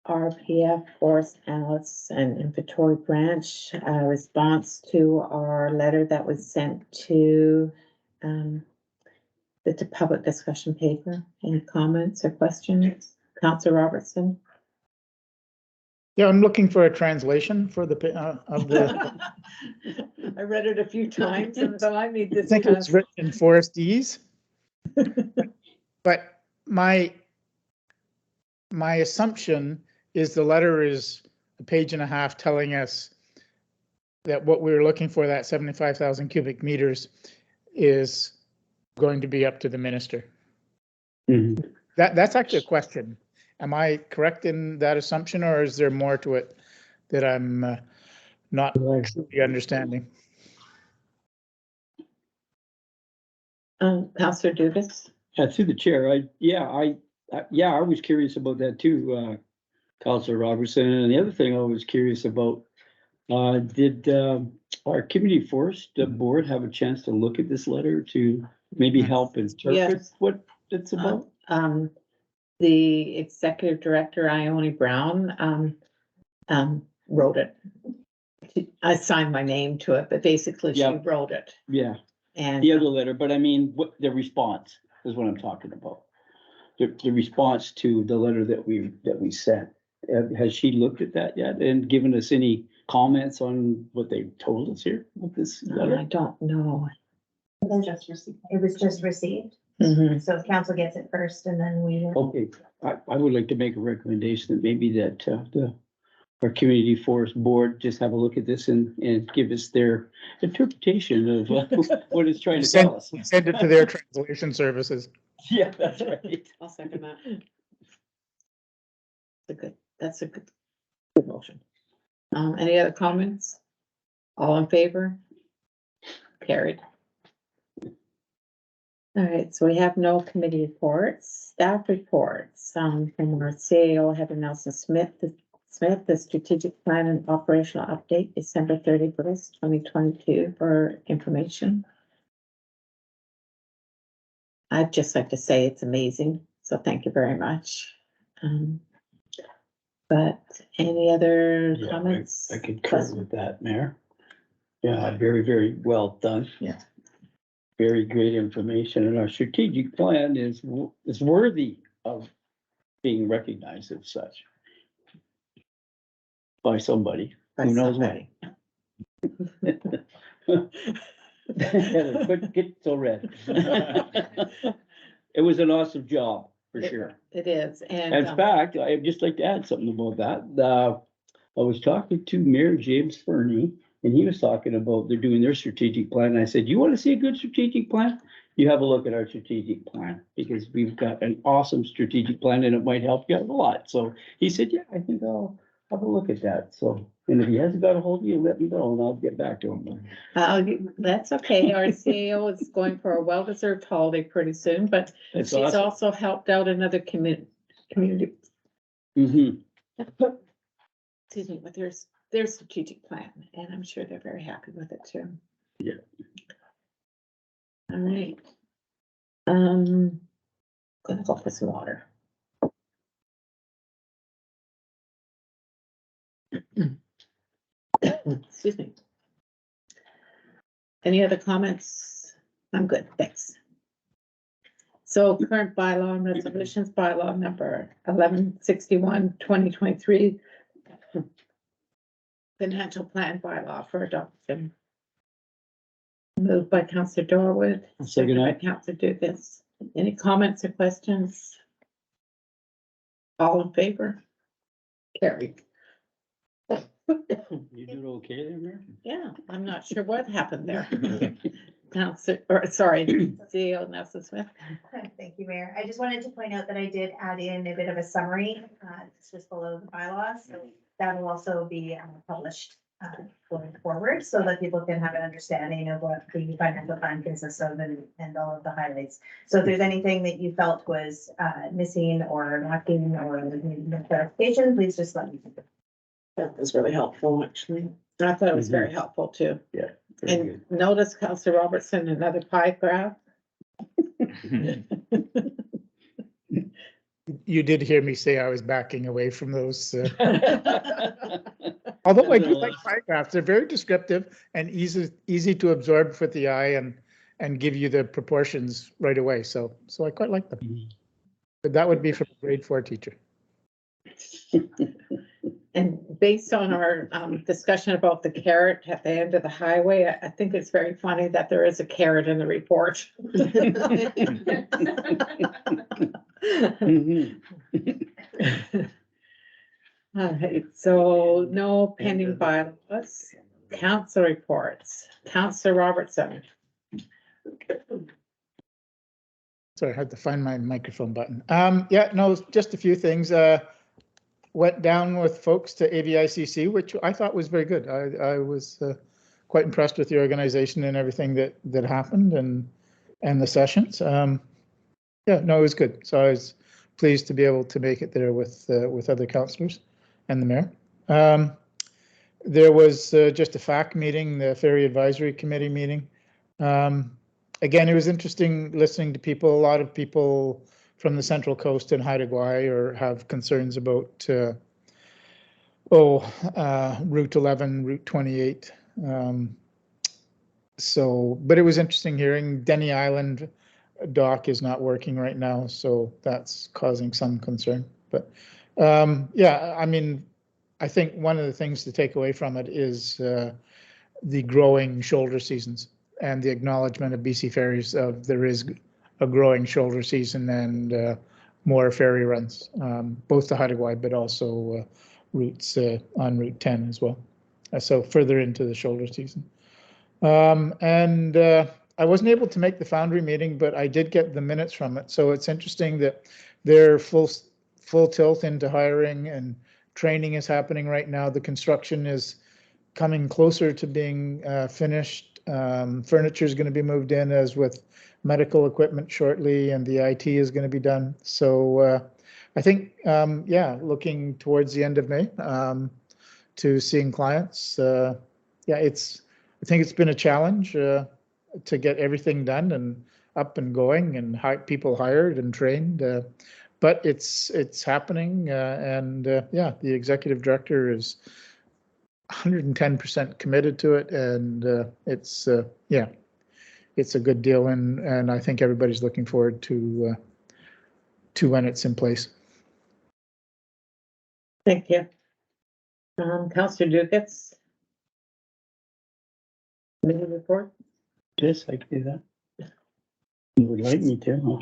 RPF Forest Analysts and Inventory Branch, response to our letter that was sent to the public discussion paper. Any comments or questions? Counselor Robertson? Yeah, I'm looking for a translation for the, of the, I read it a few times and so I need I this. think it's written in Forestese. But my assumption is the letter is a page and a half telling us that what we were looking for, that 75,000 cubic meters, is going to be up to the minister. Mhm. That's actually a question. Am I correct in that assumption, or is there more to it that I'm not truly understanding? Counselor Dugas? Through the chair, I was curious about that too, Counselor Robertson. And the other thing I was curious about, did our community forest board have a chance to look at this letter to maybe help interpret Yes. what it's about? The executive director, Ione Brown, wrote it. I signed my name to it, but basically she Yeah. wrote it. Yeah, And the other letter, but I mean, what the response is what I'm talking about. The response to the letter that we sent. Has she looked at that yet and given us any comments on what they told us here with this I letter? don't know. It was just received, Mhm. so if council gets it first and then we. Okay, I would like to make a recommendation that maybe that our community forest board just have a look at this and give us their interpretation of what it's trying to tell us. Send it to their translation services. Yeah, that's right. I'll second that. That's a good motion. Any other comments? All in favor? Carried. All right, so we have no committee reports, staff reports, from our CAO, Heather Nelson Smith, the strategic plan and operational update, December 31st, 2022 for information. I'd just like to say it's amazing, so thank you very much. But any other Yeah, comments? I concur with that, Mayor. Yeah, very, very well done. Yeah. Very great information, and our strategic plan is worthy of being recognized as such. By somebody, By who knows somebody. what. Couldn't get so red. It was an awesome job, for sure. It is, and. In fact, I'd just like to add something about that. I was talking to Mayor James Fernie, and he was talking about they're doing their strategic plan. And I said, you want to see a good strategic plan? You have a look at our strategic plan, because we've got an awesome strategic plan and it might help you out a lot. So he said, yeah, I think I'll have a look at that. So, and if he hasn't got a hold of you, let me know and I'll get back to him. That's okay. Our CEO is going for a well-deserved holiday pretty soon, but That's she's awesome. also helped out another community. Mhm. Excuse me, with their strategic plan, and I'm sure they're very happy with it too. Yeah. All right. Gonna go for some water. Excuse me. Any other comments? I'm good, thanks. So current bylaw and resolutions, bylaw number 1161, 2023. Financial plan bylaw for adoption. Moved by Councillor Dorwood, seconded by Councillor Dugas. Any comments or questions? All in favor? Carried. You doing okay there, Mayor? Yeah, I'm not sure what happened there. Councillor, or sorry, CEO Nelson Smith. Thank you, Mayor. I just wanted to point out that I did add in a bit of a summary, it's just below the bylaws, so that will also be published going forward, so that people can have an understanding of what the financial plan consists of and all of the highlights. So if there's anything that you felt was missing or lacking or needing clarification, please just let me know. That was really helpful, actually. I thought it was very helpful too. Very And notice Councillor Robertson, another pie graph. You did hear me say I was backing away from those. Although I do like pie graphs, they're very descriptive and easy to absorb with the eye and give you the proportions right away. So I quite like them. But that would be from a grade 4 teacher. And based on our discussion about the carrot at the end of the highway, I think it's very funny that there is a carrot in the report. All right, so no pending bylaws, council reports, Councillor Robertson. Sorry, I had to find my microphone button. Yeah, no, just a few things. Went down with folks to AVICC, which I thought was very good. I was quite impressed with the organization and everything that happened and the sessions. Yeah, no, it was good. So I was pleased to be able to make it there with other councillors and the mayor. There was just a FAC meeting, the Ferry Advisory Committee meeting. Again, it was interesting listening to people. A lot of people from the Central Coast and Haida Gwaii or have concerns about Route 11, Route 28. But it was interesting hearing Denny Island dock is not working right now, so that's causing some concern. But yeah, I mean, I think one of the things to take away from it is the growing shoulder seasons and the acknowledgement of BC Ferries of there is a growing shoulder season and more ferry runs, both to Haida Gwaii, but also routes on Route 10 as well. So further into the shoulder season. I wasn't able to make the Foundry meeting, but I did get the minutes from it. So it's interesting that they're full tilt into hiring and training is happening right now. The construction is coming closer to being finished. Furniture is going to be moved in as with medical equipment shortly, and the IT is going to be done. So I think, yeah, looking towards the end of May to seeing clients. Yeah, I think it's been a challenge to get everything done and up and going and people hired and trained. But it's happening, yeah, the executive director is 110% committed to it, and it's yeah, it's a good deal, and I think everybody's looking forward to when it's in place. Thank you. Councillor Dugas. Committee report. Yes, I can do that. You would like me to.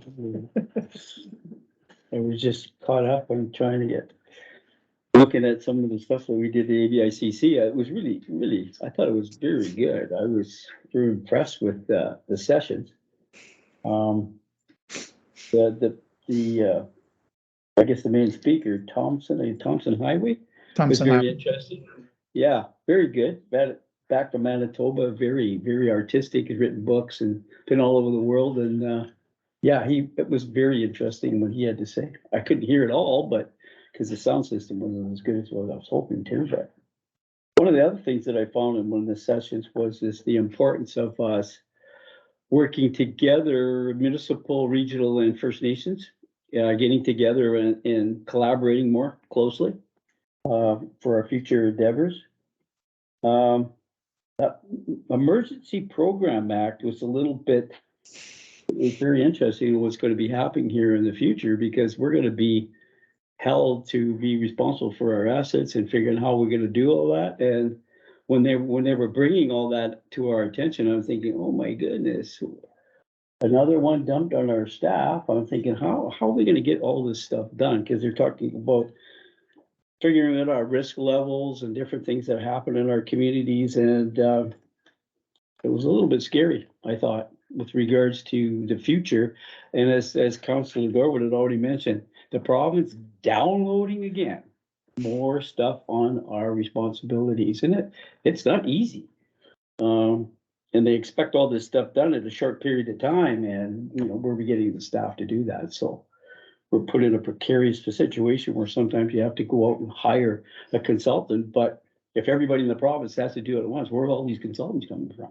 I was just caught up on trying to get, looking at some of the stuff that we did at AVICC. It was really, I thought it was very good. I was very impressed with the sessions. I guess the main speaker, Thompson Highway, was very interesting. Yeah, very good. Back from Manitoba, very, very artistic, has written books and been all over the world. And yeah, it was very interesting what he had to say. I couldn't hear it all, but because the sound system wasn't as good as what I was hoping to. But one of the other things that I found in one of the sessions was the importance of us working together, municipal, regional, and First Nations, getting together and collaborating more closely. for our future endeavors. That Emergency Program Act was a little bit, it was very interesting what's gonna be happening here in the future, because we're gonna be held to be responsible for our assets and figuring how we're gonna do all that. And when they were bringing all that to our attention, I'm thinking, oh my goodness, another one dumped on our staff. I'm thinking, how are we gonna get all this stuff done? Cause they're talking about figuring out our risk levels and different things that happen in our communities. And, it was a little bit scary, I thought, with regards to the future. And as Councilor Gorwood had already mentioned, the province downloading again more stuff on our responsibilities, and it's not easy. And they expect all this stuff done in a short period of time, and, you know, where are we getting the staff to do that? So we're put in a precarious situation where sometimes you have to go out and hire a consultant, but if everybody in the province has to do it at once, where are all these consultants coming from?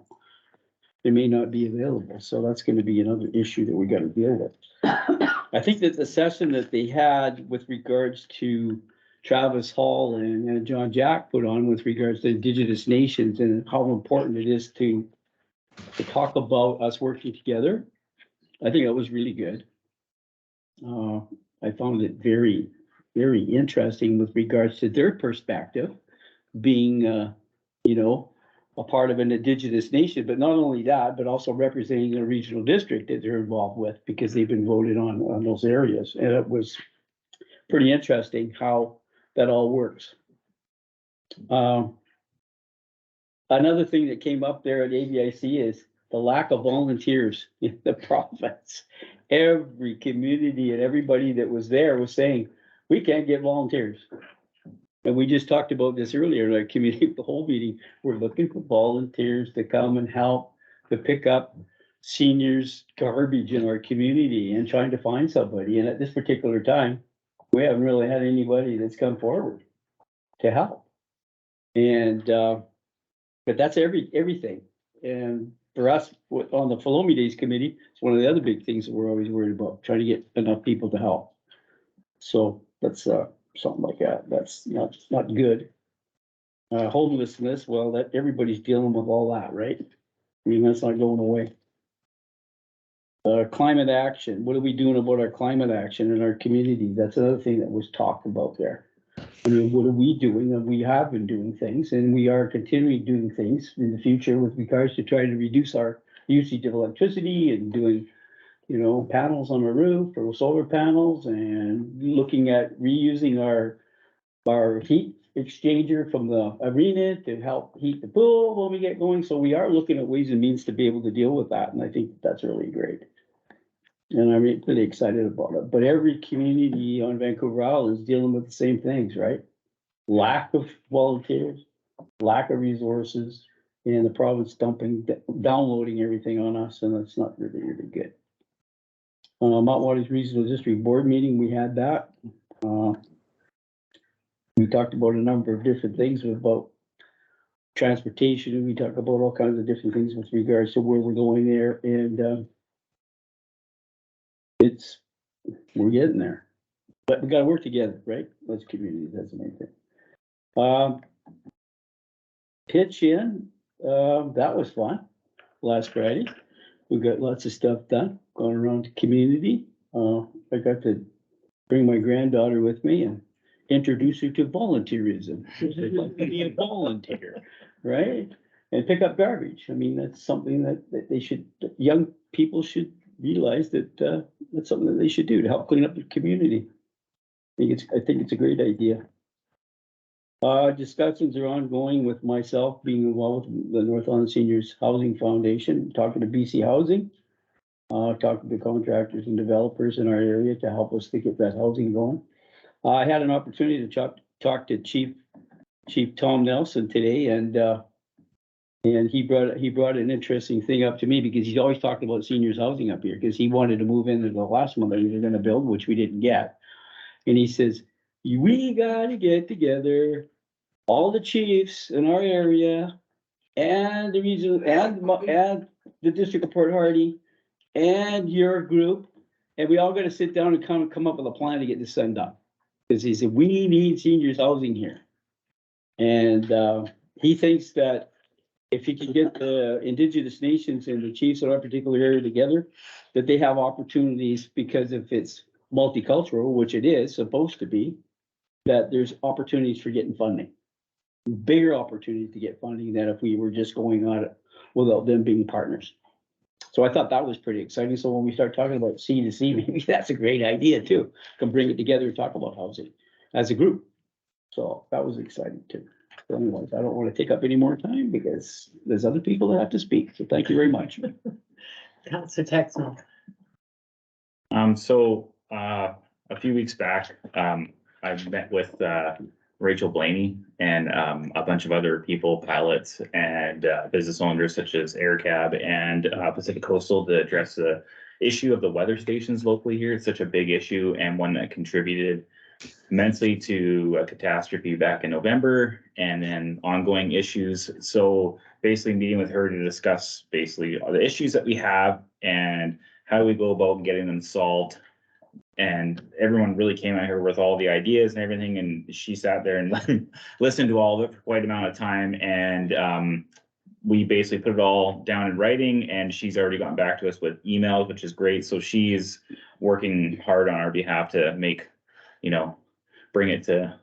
They may not be available, so that's gonna be another issue that we gotta deal with. I think that the session that they had with regards to Travis Hall and John Jack put on with regards to Indigenous nations and how important it is to talk about us working together, I think that was really good. I found it very, very interesting with regards to their perspective, being, you know, a part of an Indigenous nation, but not only that, but also representing a regional district that they're involved with, because they've been voted on those areas. And it was pretty interesting how that all works. Another thing that came up there at ABIC is the lack of volunteers in the province. Every community and everybody that was there was saying, we can't get volunteers. And we just talked about this earlier in our community, the whole meeting. We're looking for volunteers to come and help to pick up seniors' garbage in our community and trying to find somebody. And at this particular time, we haven't really had anybody that's come forward to help. And, but that's everything. And for us, on the Filomi Days Committee, it's one of the other big things that we're always worried about, trying to get enough people to help. So that's, something like that. That's not good. Homelessness, well, that everybody's dealing with all that, right? I mean, that's not going away. Climate action, what are we doing about our climate action in our community? That's another thing that was talked about there. I mean, what are we doing? And we have been doing things, and we are continuing doing things in the future with regards to trying to reduce our usage of electricity and doing, you know, panels on the roof or solar panels, and looking at reusing our heat exchanger from the arena to help heat the pool when we get going. So we are looking at ways and means to be able to deal with that. And I think that's really great. And I'm really excited about it. But every community on Vancouver Island is dealing with the same things, right? Lack of volunteers, lack of resources, and the province downloading everything on us, and that's not really, really good. Mount Waters Regional District Board meeting, we had that. We talked about a number of different things about transportation, and we talked about all kinds of different things with regards to where we're going there, and we're getting there. But we gotta work together, right? Let's communities, that's the main thing. Pitch in, that was fun last Friday. We got lots of stuff done, going around the community. I got to bring my granddaughter with me and introduce her to volunteerism. She'd like to be a volunteer, right? And pick up garbage. I mean, that's something that they should, young people should realize that that's something that they should do to help clean up the community. I think it's a great idea. Discussions are ongoing with myself being involved with the North Island Seniors Housing Foundation, talking to BC Housing, talking to contractors and developers in our area to help us to get that housing going. I had an opportunity to talk to Chief Tom Nelson today, and he brought an interesting thing up to me, because he's always talked about seniors housing up here, because he wanted to move into the last one that we were going to build, which we didn't get. And he says, we gotta get together, all the chiefs in our area and the region and the district of Port Hardy and your group, and we all gotta sit down and come up with a plan to get this thing done. Cause he said, we need seniors housing here. And, he thinks that if you can get the indigenous nations and the chiefs of that particular area together, that they have opportunities, because if it's multicultural, which it is supposed to be, that there's opportunities for getting funding. Bigger opportunity to get funding than if we were just going on it without them being partners. So I thought that was pretty exciting. So when we start talking about C to C, maybe that's a great idea too. Come bring it together and talk about housing as a group. So that was exciting too. So anyways, I don't want to take up any more time because there's other people that have to speak. So thank you very much. Counselor Texel. A few weeks back, I met with, Rachel Blaney and, a bunch of other people, pilots and, business owners such as AirCab and, Pacific Coastal to address the issue of the weather stations locally here. It's such a big issue and one that contributed immensely to a catastrophe back in November and then ongoing issues. So basically meeting with her to discuss basically all the issues that we have and how we go about getting them solved. And everyone really came out here with all the ideas and everything, and she sat there and listened to all of it for quite an amount of time. And we basically put it all down in writing, and she's already gotten back to us with emails, which is great. So she's working hard on our behalf to make, bring it to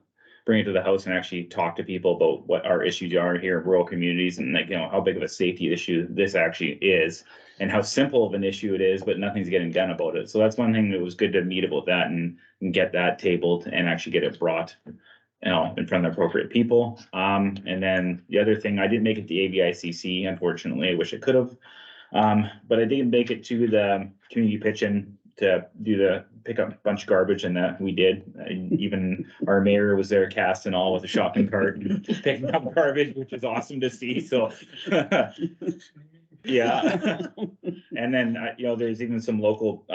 the house and actually talk to people about what our issues are here in rural communities and how big of a safety issue this actually is and how simple of an issue it is, but nothing's getting done about it. So that's one thing that was good to meet about that and get that tabled and actually get it brought, in front of the appropriate people. And then the other thing, I didn't make it to AVICC, unfortunately. I wish I could have. But I did make it to the community pitch-in to do the pick up a bunch of garbage, and that we did. Even our mayor was there, cast and all, with a shopping cart, picking up garbage, which is awesome to see. So, yeah. And then there's even some local,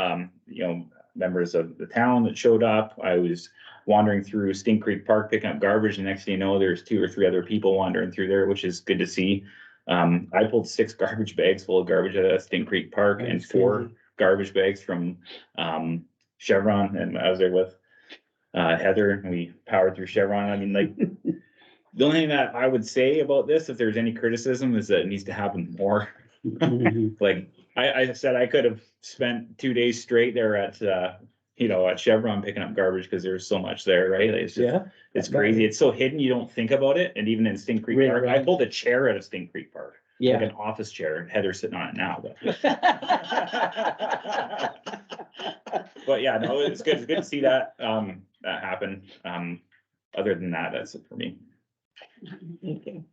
members of the town that showed up. I was wandering through Stink Creek Park picking up garbage, and next thing you know, there's 2 or 3 other people wandering through there, which is good to see. I pulled 6 garbage bags full of garbage out of Stink Creek Park and 4 garbage bags from Chevron, and I was there with Heather, and we powered through Chevron. I mean, the only thing that I would say about this, if there's any criticism, is that it needs to happen more. I said I could have spent 2 days straight there at Chevron picking up garbage because there's so much there, right? It's just, it's crazy. It's so hidden, you don't think about it. And even in Stink Creek Park, I pulled a chair out of Stink Creek Park. Like an office chair, and Heather's sitting on it now, but yeah, no, it's good. It's good to see that happen. Other than that, that's it for me. Thank you.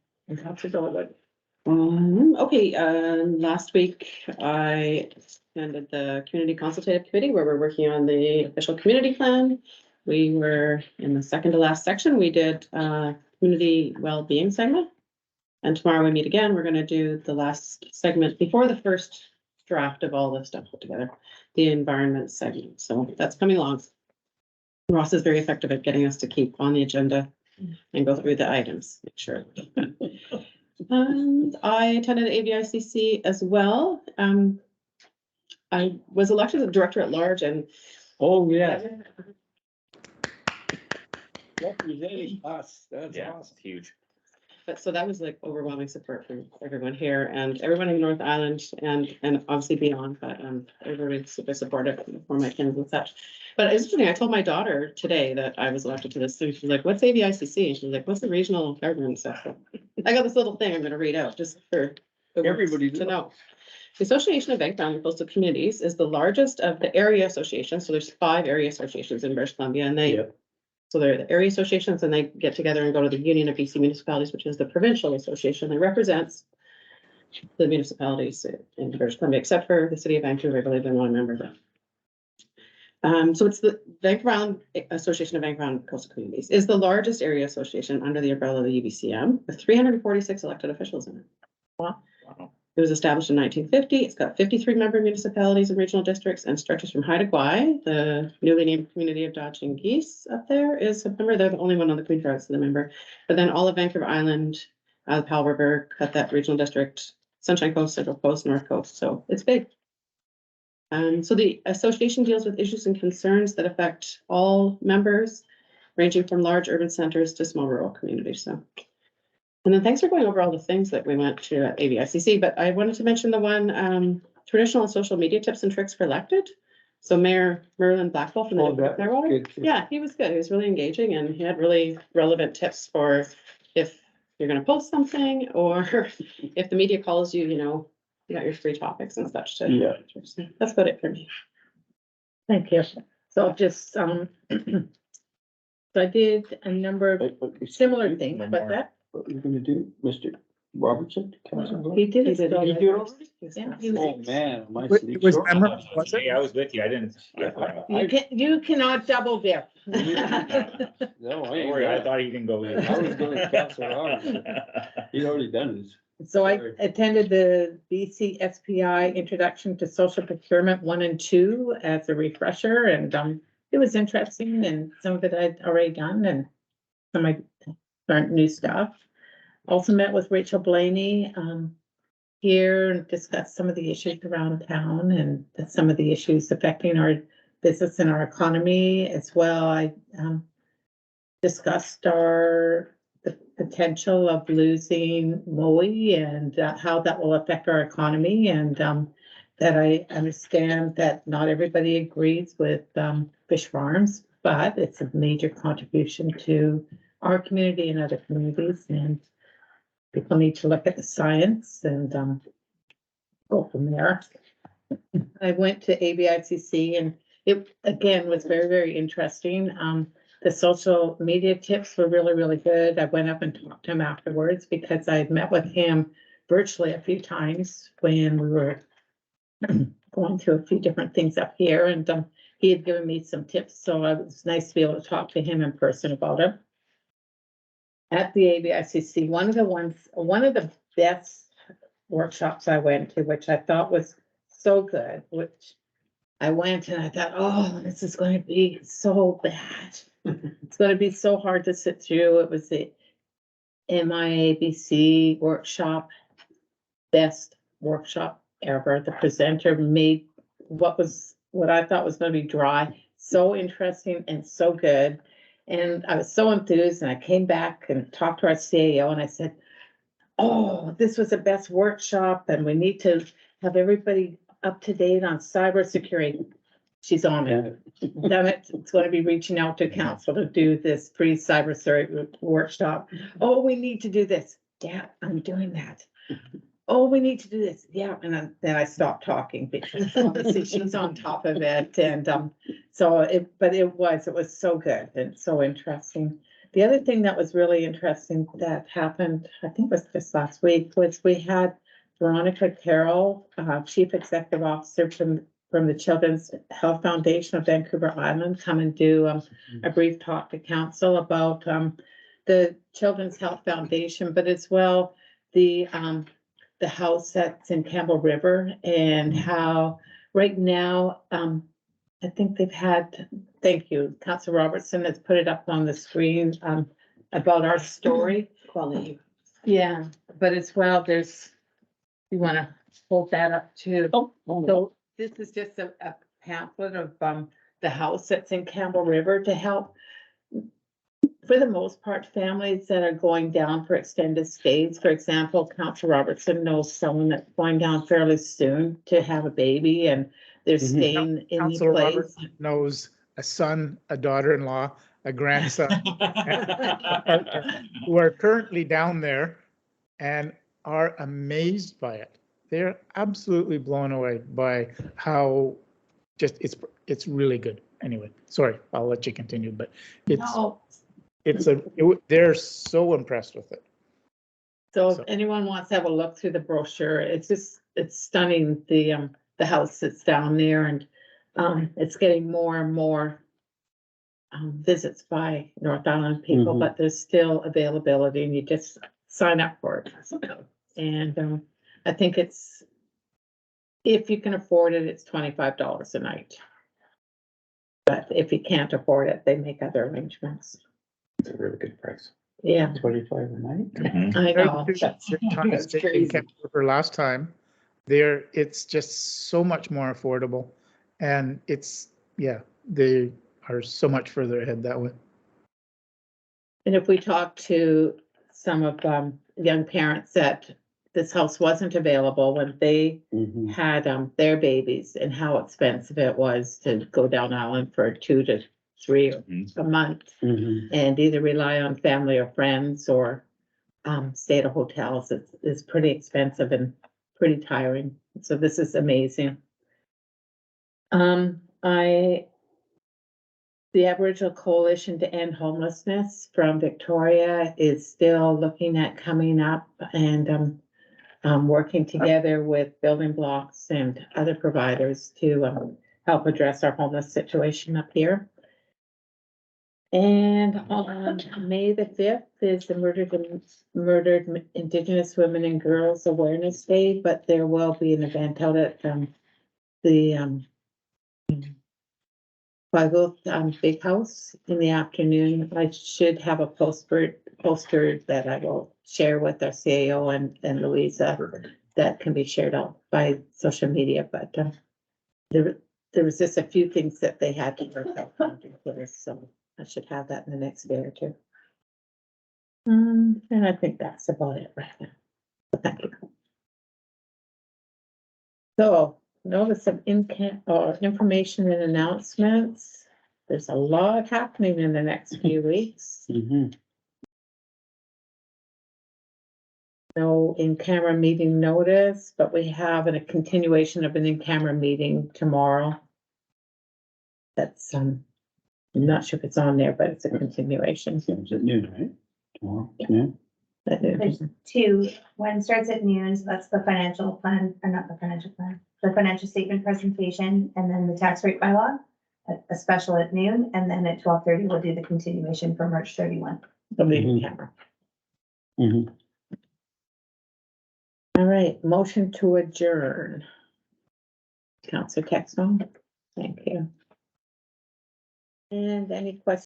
Last week I attended the Community Consultative Committee where we're working on the official community plan. We were in the second to last section. We did community well-being segment. And tomorrow we meet again. We're going to do the last segment before the first draft of all this stuff put together, the environment segment. So that's coming along. Ross is very effective at getting us to keep on the agenda and go through the items. Make sure. I attended AVICC as well. I was elected as director at large, and representing us. That's Yeah, awesome. it's huge. but so that was like overwhelming support from everyone here and everyone in North Island and obviously beyond, but everybody's super supportive for my kids and such. But it's interesting, I told my daughter today that I was elected to this, and she's like, what's AVICC? And she's like, what's the regional government stuff? So I got this little thing I'm gonna read out just for Everybody to know. The Association of Bank Bound and Coastal Communities is the largest of the area associations. So there's 5 area associations in British Columbia, and so they're the area associations, and they get together and go to the Union of BC Municipalities, which is the provincial association that represents the municipalities in British Columbia, except for the city of Vancouver. I believe they're not a member of that. So it's the Vancouver Island Association of Vancouver Island Coastal Communities is the largest area association under the umbrella of the UBCM with 346 elected officials in it. Wow. It was established in 1950. It's got 53 member municipalities and regional districts and stretches from Haida Gwaii, the newly named community of Dodge and Geese up there is a member. They're the only one on the Queen Charles that's a member. But then all of Vancouver Island, the Powell River, cut that regional district, Sunshine Coast, Central Coast, North Coast. So it's big. So the association deals with issues and concerns that affect all members. ranging from large urban centers to small rural communities, so. And then thanks for going over all the things that we went to at ABICC, but I wanted to mention the one, traditional and social media tips and tricks for elected. So Mayor Merlin Blackwell from the Oh, Deputy that Mayor was Water. good, too. Yeah, he was good. He was really engaging and he had really relevant tips for if you're gonna post something or if the media calls you, you know, you got your free topics and such to. Yeah. That's about it for me. Thank you. So just, so I did a number of similar things, but that, What we're gonna do, Mr. Robertson? Councilor? he did it. He did so it. You that- do it already? Yeah, he was- Oh, man, my It sleep was short. memorable, was it? Hey, I was with you. I didn't. You cannot double dip. No, I Don't ain't worry, I gonna. thought he can go. I was going to Councilor Robertson. He'd already done his. So I Sorry. attended the BC SPI Introduction to Social Procurement 1 and 2 as a refresher, and it was interesting, and some of it I'd already done, and some I learned new stuff. Also met with Rachel Blaney here and discussed some of the issues around town and some of the issues affecting our business and our economy as well. I discussed the potential of losing Mowi and how that will affect our economy, and that I understand that not everybody agrees with fish farms, but it's a major contribution to our community and other communities, and people need to look at the science and go from there. I went to ABICC and it again was very, very interesting. The social media tips were really, really good. I went up and talked to him afterwards because I had met with him virtually a few times when we were going through a few different things up here, and he had given me some tips, so it was nice to be able to talk to him in person about it. At the ABICC, one of the best workshops I went to, which I thought was so good, which I went and I thought, oh, this is going to be so bad. It's going to be so hard to sit through. It was the MIABC workshop, best workshop ever. The presenter made what I thought was going to be dry, so interesting and so good. And I was so enthused, and I came back and talked to our CAO and I said, oh, this was the best workshop and we need to have everybody up to date on cybersecurity. She's on it. Done it. It's going to be reaching out to council to do this pre-cybersecurity workshop. Oh, we need to do this. Yeah, I'm doing that. Oh, we need to do this. Yeah, and then I stopped talking because obviously she's on top of it, and so it was so good and so interesting. The other thing that was really interesting that happened, I think it was just last week, was we had Veronica Carroll, Chief Executive Officer from the Children's Health Foundation of Vancouver Island, come and do a brief talk to council about the Children's Health Foundation, but as well the house that's in Campbell River and how right now, I think they've had, thank you, Councilor Robertson has put it up on the screen, about our story. Quality. Yeah, but as well, you wanna hold that up too. Oh, So this is just a pamphlet of, the house that's in Campbell River to help, for the most part, families that are going down for extended stays. For example, Councilor Robertson knows someone that's going down fairly soon to have a baby and they're Mhm. staying in the Councilor place. Robertson knows a son, a daughter-in-law, a grandson who are currently down there and are amazed by it. They're absolutely blown away by how just it's really good. Anyway, sorry, I'll let you continue, but No, they're so impressed with it. so if So- anyone wants to have a look through the brochure, it's stunning, the house that's down there and, it's getting more and more visits by North Island people, Mhm. but there's still availability and you just sign up for it. And, I think if you can afford it, it's $25 a night. But if you can't afford it, they make other arrangements. It's a really good price. Yeah, 25 a night? Mhm. I know. That's crazy. For last time, it's just so much more affordable, and they are so much further ahead that way. And if we talk to some of, young parents that this house wasn't available when they Mhm. had, their babies and how expensive it was to go down Island for 2 to 3 Mhm. a month Mhm. and either rely on family or friends or, stay at a hotels, it's pretty expensive and pretty tiring. So this is amazing. The Aboriginal Coalition to End Homelessness from Victoria is still looking at coming up and working together with Building Blocks and other providers to help address our homeless situation up here. And on May the 5th is the Murdered Indigenous Women and Girls Awareness Day, but there will be an event out at the Flagler Big House in the afternoon. I should have a poster that I will share with our CAO and Louisa that can be shared out by social media, but there was just a few things that they had to work out on together, so I should have that in the next day or two. And I think that's about it right now. So thank you. So, notice some information and announcements. There's a lot happening in the next few weeks. Mhm. No in-camera meeting notice, but we have a continuation of an in-camera meeting tomorrow. That's, I'm not sure if it's on there, but it's a continuation. It's at noon, right? Tomorrow, yeah. There's two, one starts at noon, so that's the financial plan, or not the financial plan, the financial statement presentation, and then the tax rate bylaw. A special at noon, and then at 12:30, we'll do the continuation for March 31. Of the Mhm. in-camera. Mhm. All right, motion to adjourn. Councilor Texon, thank you. And any questions?